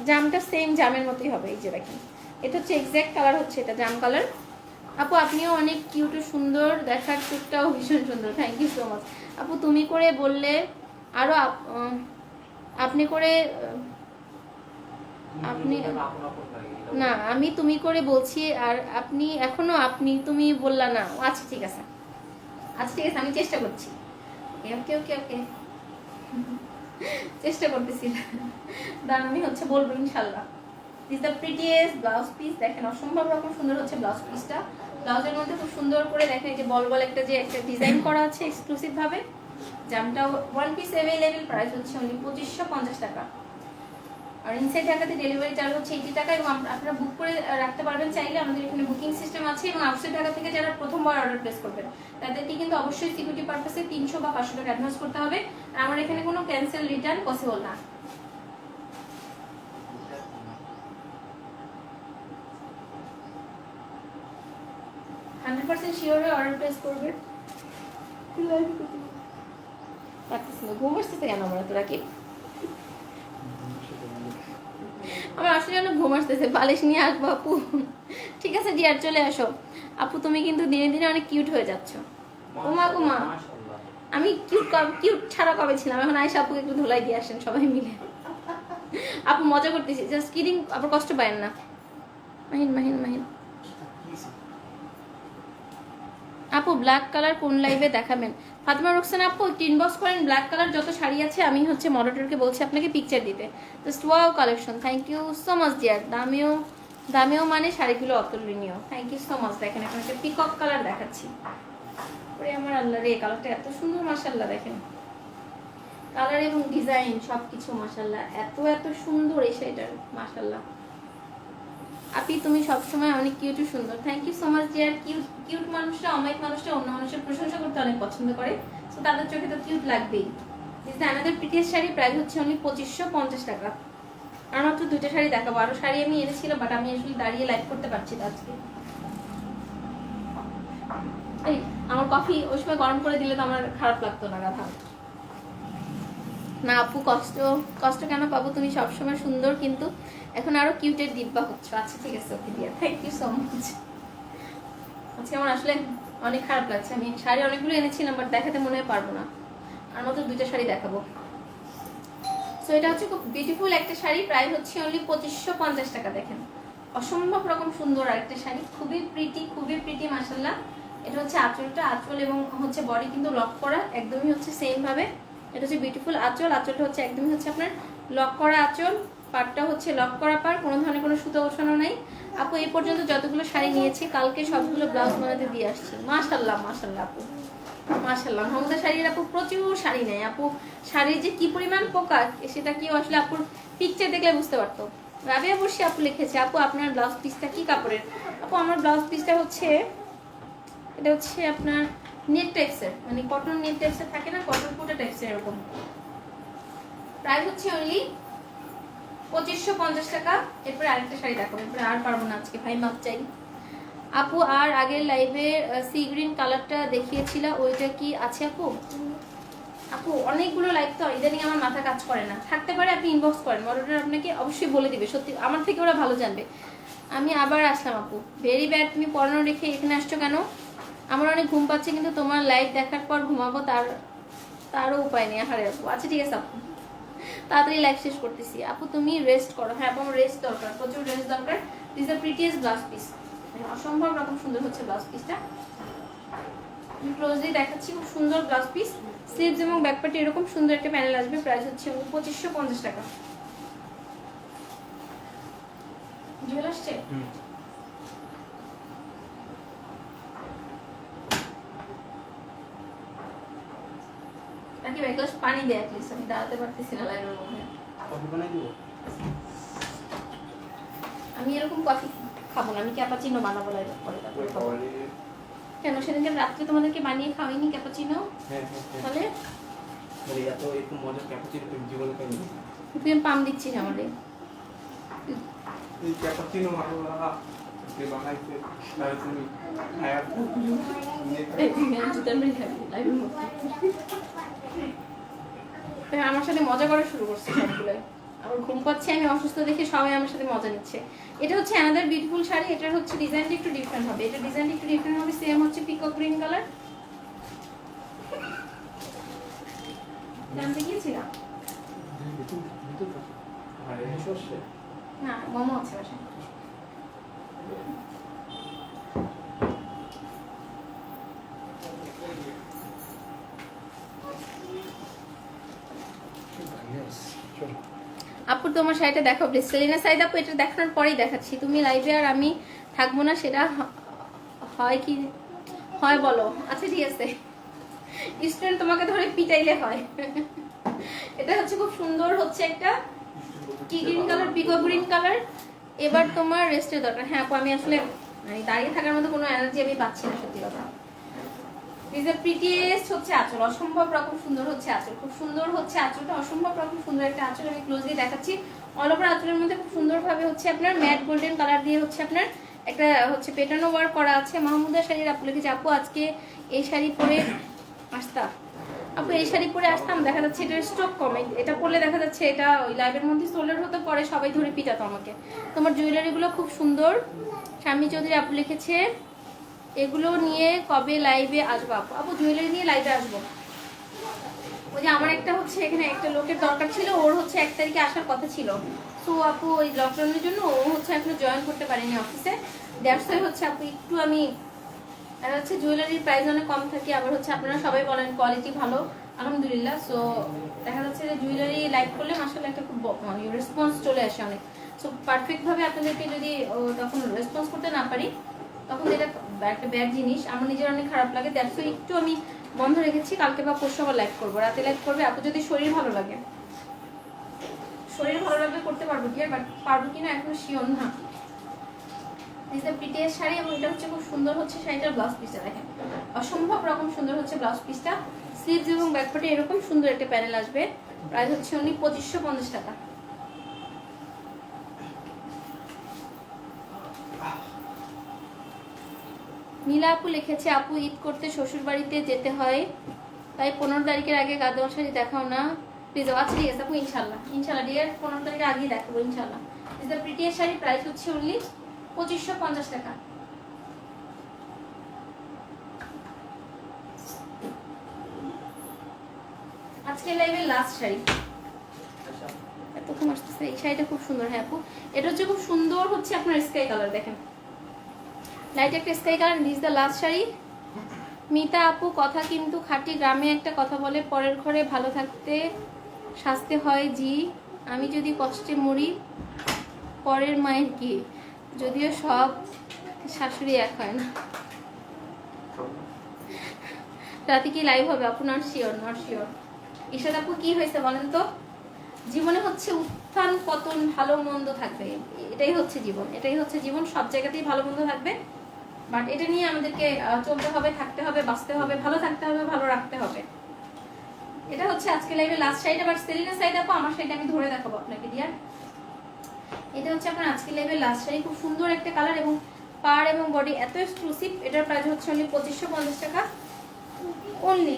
জামটা সেম জামের মতোই হবে, এই যে দেখেন এটা হচ্ছে এক্স্যাক্ট কালার হচ্ছে এটা জাম কালার। আপু আপনিও অনেক কিউট ও সুন্দর, দেখার চোখটাও ভীষণ সুন্দর, থ্যাংক ইউ সো মাচ। আপু তুমি করে বললে আরো আপনি করে, আপনি না আমি তুমি করে বলছি, আর আপনি এখনো আপনি তুমি বললা না। আচ্ছা ঠিক আছে, আচ্ছা ঠিক আছে, আমি চেষ্টা করছি। ওকে ওকে ওকে, চেষ্টা করতেছি, দাঁড়ান আমি হচ্ছে বলবো ইনশাল্লাহ। This the prettiest blouse piece, দেখেন অসম্ভব রকম সুন্দর হচ্ছে ব্লাউজ পিসটা। ব্লাউজের মধ্যে খুব সুন্দর করে দেখেন এই যে বল বল একটা যে একটা ডিজাইন করা আছে এক্সক্লুসিভ ভাবে। জামটা ওয়ান পিস অ্যাভেলেবেল, প্রাইস হচ্ছে অনলি 2550 টাকা। আর ইনসাইড ঢাকাতে ডেলিভারি চার্জ হচ্ছে 80 টাকা, এবং আপনারা বুক করে রাখতে পারবেন চাইলে, আমাদের এখানে বুকিং সিস্টেম আছে। এবং আউটসাইড ঢাকা থেকে যারা প্রথমবার অর্ডার প্লেস করবেন তাদেরকে কিন্তু অবশ্যই সিকিউরিটি পারপাসে 300 বা 500 টাকা অ্যাডভান্স করতে হবে। আর আমার এখানে কোনো ক্যান্সেল রিটার্ন পসিবল না। শিওর হয়ে অর্ডার প্লেস করবে। ঘুম আসতেছে কেন আমরা তোরা কি? আমার আসলে অনেক ঘুম আসতেছে, বালিশ নিয়ে আসবো আপু? ঠিক আছে ডিয়ার চলে আসো। আপু তুমি কিন্তু দিনে দিনে অনেক কিউট হয়ে যাচ্ছ। ওমা গুমা, আমি কিউট কিউট ছাড়া কবে ছিলাম, এখন আয়সা আপুকে একটু ধুলাই দিয়ে আসেন সবাই মিলে। আপু মজা করতেছি, জাস্ট কিডিং, আবার কষ্ট পায়েন না। মাহিন মাহিন মাহিন আপু ব্ল্যাক কালার কোন লাইভে দেখাবেন? ফাতেমা রুকসানা আপু ইনবক্স করেন, ব্ল্যাক কালার যত শাড়ি আছে আমি হচ্ছে মডারেটরকে বলছি আপনাকে পিকচার দিতে। Just wow collection, thank you so much dear. দামিও মানে শাড়িগুলো অতুলনীয়, থ্যাংক ইউ সো মাচ। দেখেন এখন একটা পিকক কালার দেখাচ্ছি। ওরে আমার আল্লাহ রে, কালারটা এত সুন্দর মাশাআল্লাহ, দেখেন কালার এবং ডিজাইন সবকিছু মাশাআল্লাহ, এত এত সুন্দর এই শাড়িটার মাশাআল্লাহ। আপনি তুমি সবসময় অনেক কিউট ও সুন্দর, thank you so much dear. Cute মানুষরা, অমায়িক মানুষরা অন্য মানুষের প্রশংসা করতে অনেক পছন্দ করে, তো তাদের চোখে তো কিউট লাগবেই। আমাদের প্রিটিয়েস্ট শাড়ি প্রাইস হচ্ছে অনলি 2550 টাকা। আর মাত্র 2টা শাড়ি দেখাবো, আরো শাড়ি আমি এনেছিলাম বাট আমি আসলে দাঁড়িয়ে লাইভ করতে পারছি না আজকে। এই আমার কফি ওই সময় গরম করে দিলে তো আমার খারাপ লাগতো না গাধা। না আপু কষ্ট কষ্ট কেন পাবো, তুমি সবসময় সুন্দর, কিন্তু এখন আরো কিউটের দিব্যা হচ্ছে। আচ্ছা ঠিক আছে okay dear, thank you so much. আজকে আমার আসলে অনেক খারাপ লাগছে, আমি শাড়ি অনেকগুলো এনেছিলাম বাট দেখাতে মনে হয় পারবো না। আর মাত্র 2টা শাড়ি দেখাবো। সো এটা হচ্ছে খুব বিউটিফুল একটা শাড়ি, প্রাইস হচ্ছে অনলি 2550 টাকা। দেখেন অসম্ভব রকম সুন্দর আরেকটা শাড়ি, খুবই প্রিটি মাশাআল্লাহ। এটা হচ্ছে আঁচলটা, আঁচল এবং হচ্ছে বডি কিন্তু লক করা একদমই হচ্ছে সেম ভাবে। এটা হচ্ছে বিউটিফুল আঁচল, আঁচলটা হচ্ছে একদমই হচ্ছে আপনার লক করা আঁচল, পাটটা হচ্ছে লক করা পার, কোনো ধরনের কোনো সুতো বসানো নাই। আপু এই পর্যন্ত যতগুলো শাড়ি নিয়েছি কালকে সবগুলো ব্লাউজ বানাতে দিয়ে আসছি। মাশাআল্লাহ মাশাআল্লাহ আপু মাশাআল্লাহ। মাহমুদা শাড়ির আপু প্রচুর শাড়ি নেই আপু, শাড়ির যে কি পরিমাণ পোকা সেটা কি আসলে আপুর পিকচার দেখলে বুঝতে পারতো। রাবিয়া বর্ষি আপু লিখেছে আপু আপনার ব্লাউজ পিসটা কি কাপড়ের? আপু আমার ব্লাউজ পিসটা হচ্ছে, এটা হচ্ছে আপনার নেট টাইপসের, মানে কটন নেট টাইপসের থাকে না, কটন কোটা টাইপসের এরকম। প্রাইস হচ্ছে অনলি 2550 টাকা। এরপরে আরেকটা শাড়ি দেখাবো, এরপরে আর পারবো না আজকে, ভাই মাপ চাই। আপু আর আগের লাইভে সি গ্রিন কালারটা দেখিয়েছিল ওইটা কি আছে আপু? আপু অনেকগুলো লাইভ তো ইদানিং আমার মাথা কাজ করে না, থাকতে পারে আপনি ইনবক্স করেন, মডারেটর আপনাকে অবশ্যই বলে দিবে, সত্যি আমার থেকে ওরা ভালো জানবে। আমি আবার আসলাম আপু, ভেরি ব্যাড। তুমি পড়ানো রেখে এখানে আসছো কেন? আমার অনেক ঘুম পাচ্ছে, কিন্তু তোমার লাইভ দেখার পর ঘুমাবো, তারও উপায় নেই। হারে আপু, আচ্ছা ঠিক আছে আপু, তাড়াতাড়ি লাইভ শেষ করতেছি। আপু তুমি রেস্ট করো। হ্যাঁ আপু, আমার রেস্ট দরকার, প্রচুর রেস্ট দরকার। This the prettiest blouse piece, অসম্ভব রকম সুন্দর হচ্ছে ব্লাউজ পিসটা। আমি ক্লোজলি দেখাচ্ছি, খুব সুন্দর ব্লাউজ পিস। স্লিভস এবং ব্যাকপার্টে এরকম সুন্দর একটা প্যানেল আসবে। প্রাইস হচ্ছে 2550 টাকা। জুয়েল আসছে? নাকি এক গ্লাস পানি দেয় অ্যাটলিস্ট, আমি দাঁড়াতে পারতেছি না লাইনের মধ্যে। আমি এরকম কফি খাবো না, আমি ক্যাপাচিনো বানাবো লাইভের পরে, তারপরে খাবো। কেন সেদিনকে রাত্রে তোমাদেরকে বানিয়ে খাওয়াইনি ক্যাপাচিনো? তাহলে এত একটু মজা ক্যাপাচিনো তুমি জীবনে খাইনি। তুই পাম দিচ্ছিস আমাদের। এই ক্যাপাচিনো মারলা যে বানাইছে আর তুমি আয়াত আমার সাথে মজা করা শুরু করছে সবগুলো। আমার ঘুম পাচ্ছে, আমি অসুস্থ দেখে সবাই আমার সাথে মজা নিচ্ছে। এটা হচ্ছে অ্যানাদার বিউটিফুল শাড়ি। এটার হচ্ছে ডিজাইনটা একটু ডিফারেন্ট হবে, এটা ডিজাইনটা একটু ডিফারেন্ট হবে। সেম হচ্ছে পিকক গ্রিন কালার। জানতে গিয়েছিলাম না, মোমো আছে বাসায়। আপু তোমার শাড়িটা দেখো প্লিজ। সেলিনা সাইদ আপু, এটা দেখানোর পরেই দেখাচ্ছি। তুমি লাইভে আর আমি থাকবো না, সেটা হয় কি হয় বলো? আচ্ছা ঠিক আছে, স্টুডেন্ট তোমাকে ধরে পিটাইলে হয়। এটা হচ্ছে খুব সুন্দর হচ্ছে একটা কি green colour, peacock green colour. এবার তোমার রেস্টের দরকার। হ্যাঁ আপু, আমি আসলে দাঁড়িয়ে থাকার মতো কোনো এনার্জি আমি পাচ্ছি না, সত্যি কথা। দিস দ্য প্রিটিয়েস্ট হচ্ছে আঁচল, অসম্ভব রকম সুন্দর হচ্ছে আঁচল, খুব সুন্দর হচ্ছে আঁচলটা, অসম্ভব রকম সুন্দর একটা আঁচল। আমি ক্লোজলি দেখাচ্ছি। অল ওভার আঁচলের মধ্যে খুব সুন্দরভাবে হচ্ছে আপনার ম্যাট গোল্ডেন কালার দিয়ে হচ্ছে আপনার একটা হচ্ছে পেটানো ওয়ার্ক করা আছে। মাহমুদা শাড়ির আপু লিখেছে, আপু আজকে এই শাড়ি পরে আসতা? আপু এই শাড়ি পরে আসতাম, দেখা যাচ্ছে এটার স্টক কমে, এটা পরলে দেখা যাচ্ছে এটা ওই লাইভের মধ্যে সোল্ডার হতে পরে সবাই ধরে পিটাতো আমাকে। তোমার জুয়েলারিগুলো খুব সুন্দর। স্বামী চৌধুরী আপু লিখেছে, এগুলো নিয়ে কবে লাইভে আসবো? আপু আপু জুয়েলারি নিয়ে লাইভে আসবো। ওই যে আমার একটা হচ্ছে এখানে একটা লোকের দরকার ছিল, ওর হচ্ছে 1 তারিখে আসার কথা ছিল। তো আপু ওই লকডাউনের জন্য ও হচ্ছে এখনো জয়েন করতে পারেনি অফিসে। দ্যাটস ওয়াই হচ্ছে আপু একটু আমি আর হচ্ছে জুয়েলারির প্রাইস অনেক কম থাকে, আবার হচ্ছে আপনারা সবাই বলেন কোয়ালিটি ভালো, আলহামদুলিল্লাহ। সো দেখা যাচ্ছে যে জুয়েলারি লাইভ করলে মাসাল্লাহ একটা খুব রেসপন্স চলে আসে অনেক। সো পারফেক্টভাবে আপনাদেরকে যদি তখন রেসপন্স করতে না পারি, তখন এটা একটা ব্যাড জিনিস, আমার নিজের অনেক খারাপ লাগে। দ্যাটস ওয়াই একটু আমি বন্ধ রেখেছি। কালকে বা পরশু আবার লাইভ করবো, রাতে লাইভ করবে। আপু যদি শরীর ভালো লাগে, শরীর ভালো লাগলে করতে পারবো কি, বাট পারবো কিনা এখনো শিওর না। পিটিএস শাড়ি, এবং এটা হচ্ছে খুব সুন্দর হচ্ছে শাড়িটার ব্লাউজ পিসটা দেখেন, অসম্ভব রকম সুন্দর হচ্ছে ব্লাউজ পিসটা। স্লিভস এবং ব্যাকপার্টে এরকম সুন্দর একটা প্যানেল আসবে। প্রাইস হচ্ছে উনি 2550 টাকা। নীলা আপু লিখেছে, আপু ঈদ করতে শ্বশুর বাড়িতে যেতে হয়, তাই 15 তারিখের আগে গাদোয়াল শাড়ি দেখাও না প্লিজ। আচ্ছা ঠিক আছে আপু, ইনশাল্লাহ ইনশাল্লাহ ডিয়ার, 15 তারিখের আগেই দেখাবো ইনশাল্লাহ। This the prettiest sari, price হচ্ছে অনলি 2550 টাকা। আজকে লাইভের লাস্ট শাড়ি, এতক্ষণ আসতেছে। এই শাড়িটা খুব সুন্দর। হ্যাঁ আপু, এটা হচ্ছে খুব সুন্দর হচ্ছে আপনার স্কাই কালার, দেখেন লাইট একটা sky colour. This the last sari. Mita আপু, কথা কিন্তু খাঁটি গ্রামে একটা কথা বলে, পরের ঘরে ভালো থাকতে সাজতে হয় জি, আমি যদি কষ্টে মরি পরের মায়ের কি, যদিও সব শাশুড়ি এক হয় না। রাতে কি লাইভ হবে আপু? Not sure, not sure. Ishad আপু কি হয়েছে বলেন তো? জীবনে হচ্ছে উত্থান পতন, ভালো মন্দ থাকবে, এটাই হচ্ছে জীবন, এটাই হচ্ছে জীবন। সব জায়গাতেই ভালো মন্দ থাকবে, বাট এটা নিয়ে আমাদেরকে চলতে হবে, থাকতে হবে, বাঁচতে হবে, ভালো থাকতে হবে, ভালো রাখতে হবে। এটা হচ্ছে আজকে লাইভে লাস্ট শাড়িটা। বাট সেলিনা সাইড আপু, আমার শাড়িটা আমি ধরে দেখাবো আপনাকে ডিয়ার। এটা হচ্ছে আপনার আজকে লাইভে লাস্ট শাড়ি, খুব সুন্দর একটা কালার, এবং পাড় এবং বডি এত এক্সক্লুসিভ। এটার প্রাইস হচ্ছে অনলি 2550 টাকা অনলি।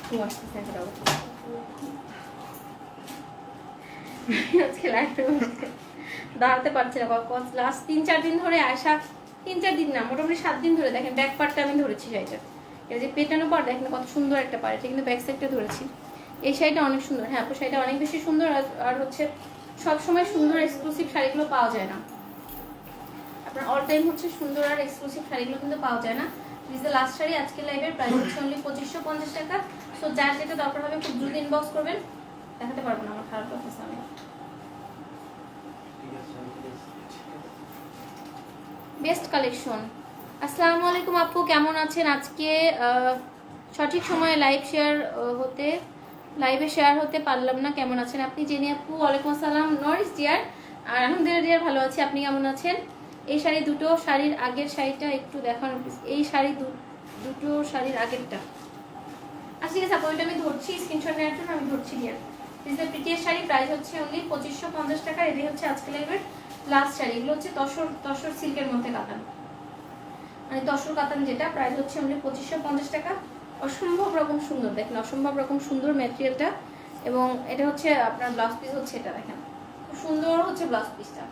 ঘুম আসতেছে একটা আজকে লাইফে দাঁড়াতে পারছি না। লাস্ট 3-4 দিন ধরে আসা, 3-4 দিন না, মোটামুটি 7 দিন ধরে দেখেন ব্যাক পার্টটা আমি ধরেছি শাড়িটা। এটা যে পেটানো পার দেখেন কত সুন্দর একটা পার, এটা কিন্তু ব্যাক সাইডটা ধরেছি। এই শাড়িটা অনেক সুন্দর। হ্যাঁ আপু শাড়িটা অনেক বেশি সুন্দর। আর হচ্ছে সবসময় সুন্দর এক্সক্লুসিভ শাড়িগুলো পাওয়া যায় না, আপনার অল টাইম হচ্ছে সুন্দর আর এক্সক্লুসিভ শাড়িগুলো কিন্তু পাওয়া যায় না। This the last sari. আজকে লাইভের প্রাইস হচ্ছে অনলি 2550 টাকা। সো যার যেটা দরকার হবে খুব দ্রুত ইনবক্স করবেন। দেখাতে পারবো না, আমার খারাপ লাগতেছে। আমি বেস্ট কালেকশন। আসসালামু আলাইকুম আপু, কেমন আছেন? আজকে সঠিক সময়ে লাইভে শেয়ার হতে পারলাম না, কেমন আছেন আপনি? জেনি আপু ওয়ালাইকুম আসসালাম। নরিস ডিয়ার, আর আলহামদুলিল্লাহ ডিয়ার ভালো আছি, আপনি কেমন আছেন? এই শাড়ি দুটো শাড়ির আগের শাড়িটা একটু দেখানো প্লিজ। এই শাড়ি দুটো শাড়ির আগেরটা। আচ্ছা ঠিক আছে আপু, ওইটা আমি ধরছি, স্ক্রিনশট নেওয়ার জন্য আমি ধরছি dear. This the prettier sari, price হচ্ছে অনলি 2550 টাকা। এটি হচ্ছে আজকে লাইভের লাস্ট শাড়ি। এগুলো হচ্ছে তসর সিল্কের মধ্যে কাতান, মানে তসর কাতান, যেটা প্রাইস হচ্ছে অনলি 2550 টাকা। অসম্ভব রকম সুন্দর, দেখেন অসম্ভব রকম সুন্দর ম্যাটেরিয়ালটা। এবং এটা হচ্ছে আপনার ব্লাউজ পিস হচ্ছে এটা, দেখেন খুব সুন্দর হচ্ছে ব্লাউজ পিসটা।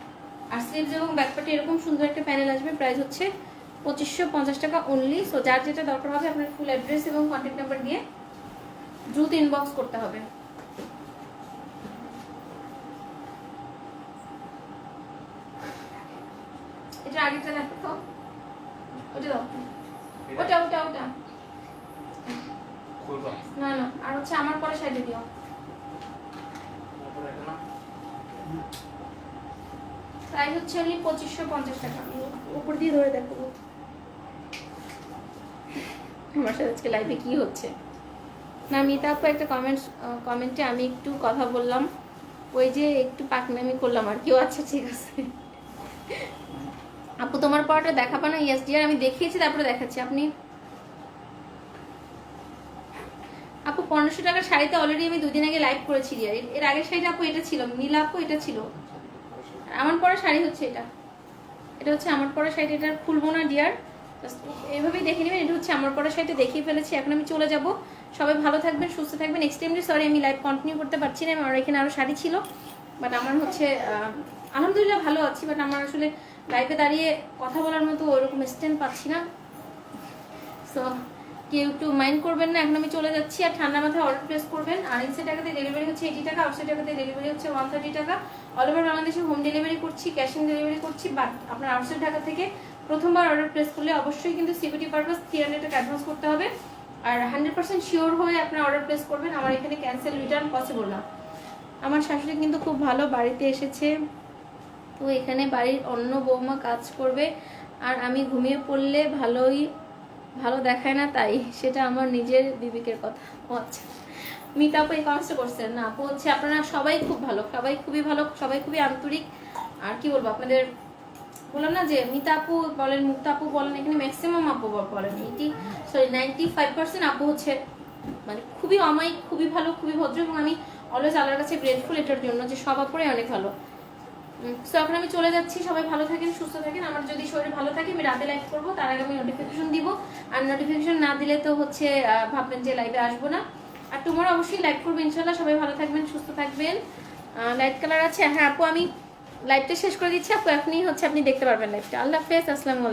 আর স্লিভস এবং ব্যাকপার্টে এরকম সুন্দর একটা প্যানেল আসবে। প্রাইস হচ্ছে 2550 টাকা অনলি। সো যার যেটা দরকার হবে আপনার ফুল অ্যাড্রেস এবং কন্ট্যাক্ট নাম্বার দিয়ে দ্রুত ইনবক্স করতে হবে। এটা আগেটা দেখো তো, ওটা দাও, ওটা ওটা ওটা না না, আর হচ্ছে আমার পরে সাইডে দিও। প্রাইস হচ্ছে অনলি 2550 টাকা। উপর দিয়ে ধরে দেখো আমার সাথে আজকে লাইভে কি হচ্ছে না। মিতা আপু একটা কমেন্টে আমি একটু কথা বললাম, ওই যে একটু পাকনামি করলাম আর কেউ। আচ্ছা ঠিক আছে আপু, তোমার পরটা দেখাবো না? ইয়েস ডিয়ার, আমি দেখিয়েছি তারপরে দেখাচ্ছি। আপনি আপু 1500 টাকার শাড়িতে অলরেডি আমি 2 দিন আগে লাইভ করেছি ডিয়ার। এর আগের শাড়িটা আপু এটা ছিল, নীলা আপু এটা ছিল। আমার পরা শাড়ি হচ্ছে এটা, এটা হচ্ছে আমার পরা শাড়ি। এটা খুলবো না ডিয়ার, এইভাবেই দেখে নেবেন। এটা হচ্ছে আমার পরা শাড়িটা দেখিয়ে ফেলেছি। এখন আমি চলে যাব। সবাই ভালো থাকবেন, সুস্থ থাকবেন। এক্সট্রিমলি সরি আমি লাইভ কন্টিনিউ করতে পারছি না, আমার এখানে আরও শাড়ি ছিল। বাট আমার হচ্ছে আলহামদুলিল্লাহ ভালো আছি, বাট আমার আসলে লাইভে দাঁড়িয়ে কথা বলার মতো ওরকম স্ট্যান্ড পাচ্ছি না। সো কেউ একটু মাইন্ড করবেন না। এখন আমি চলে যাচ্ছি। আর ঠান্ডা মাথায় অর্ডার প্লেস করবেন। আর ইনসাইড টাকাতে ডেলিভারি হচ্ছে 80 টাকা, আউটসাইড টাকাতে ডেলিভারি হচ্ছে 130 টাকা। অল ওভার বাংলাদেশে হোম ডেলিভারি করছি, ক্যাশ অন ডেলিভারি করছি। বাট আপনার আউটসাইড টাকা থেকে প্রথমবার অর্ডার প্লেস করলে অবশ্যই কিন্তু সিকিউরিটি পারপাস 300 টাকা অ্যাডভান্স করতে হবে। আর 100% শিওর হয়ে আপনার অর্ডার প্লেস করবেন। আমার এখানে ক্যান্সেল রিটার্ন পসিবল না। আমার শাশুড়ি কিন্তু খুব ভালো, বাড়িতে এসেছে তো এখানে বাড়ির অন্য বৌমা কাজ করবে, আর আমি ঘুমিয়ে পড়লে ভালো দেখায় না, তাই সেটা আমার নিজের বিবেকের কথা। ও আচ্ছা, মিতা আপু এই কমেন্টটা করছেন না আপু, হচ্ছে আপনারা সবাই খুব ভালো, সবাই খুবই ভালো, সবাই খুবই আন্তরিক। আর কি বলবো আপনাদের, বললাম না যে মিতা আপু বলেন, মুক্তা আপু বলেন, এখানে ম্যাক্সিমাম আপু বলেন 95% আপু হচ্ছে মানে খুবই অমায়িক, খুবই ভালো, খুবই ভদ্র। এবং আমি অলওয়েজ আল্লাহর কাছে গ্রেটফুল এটার জন্য যে সব আপুরাই অনেক ভালো। সো এখন আমি চলে যাচ্ছি। সবাই ভালো থাকেন, সুস্থ থাকেন। আমার যদি শরীর ভালো থাকে আমি রাতে লাইভ করবো, তার আগে আমি নোটিফিকেশন দিব। আর নোটিফিকেশন না দিলে তো হচ্ছে ভাববেন যে লাইভে আসবো না। আর তোমার অবশ্যই লাইভ করবো ইনশাল্লাহ। সবাই ভালো থাকবেন, সুস্থ থাকবেন। লাইট কালার আছে, হ্যাঁ আপু আমি লাইভটা শেষ করে দিচ্ছি আপু, এখনই হচ্ছে আপনি দেখতে পারবেন লাইভটা। আল্লাহ হাফেজ, আসসালামু আলাইকুম।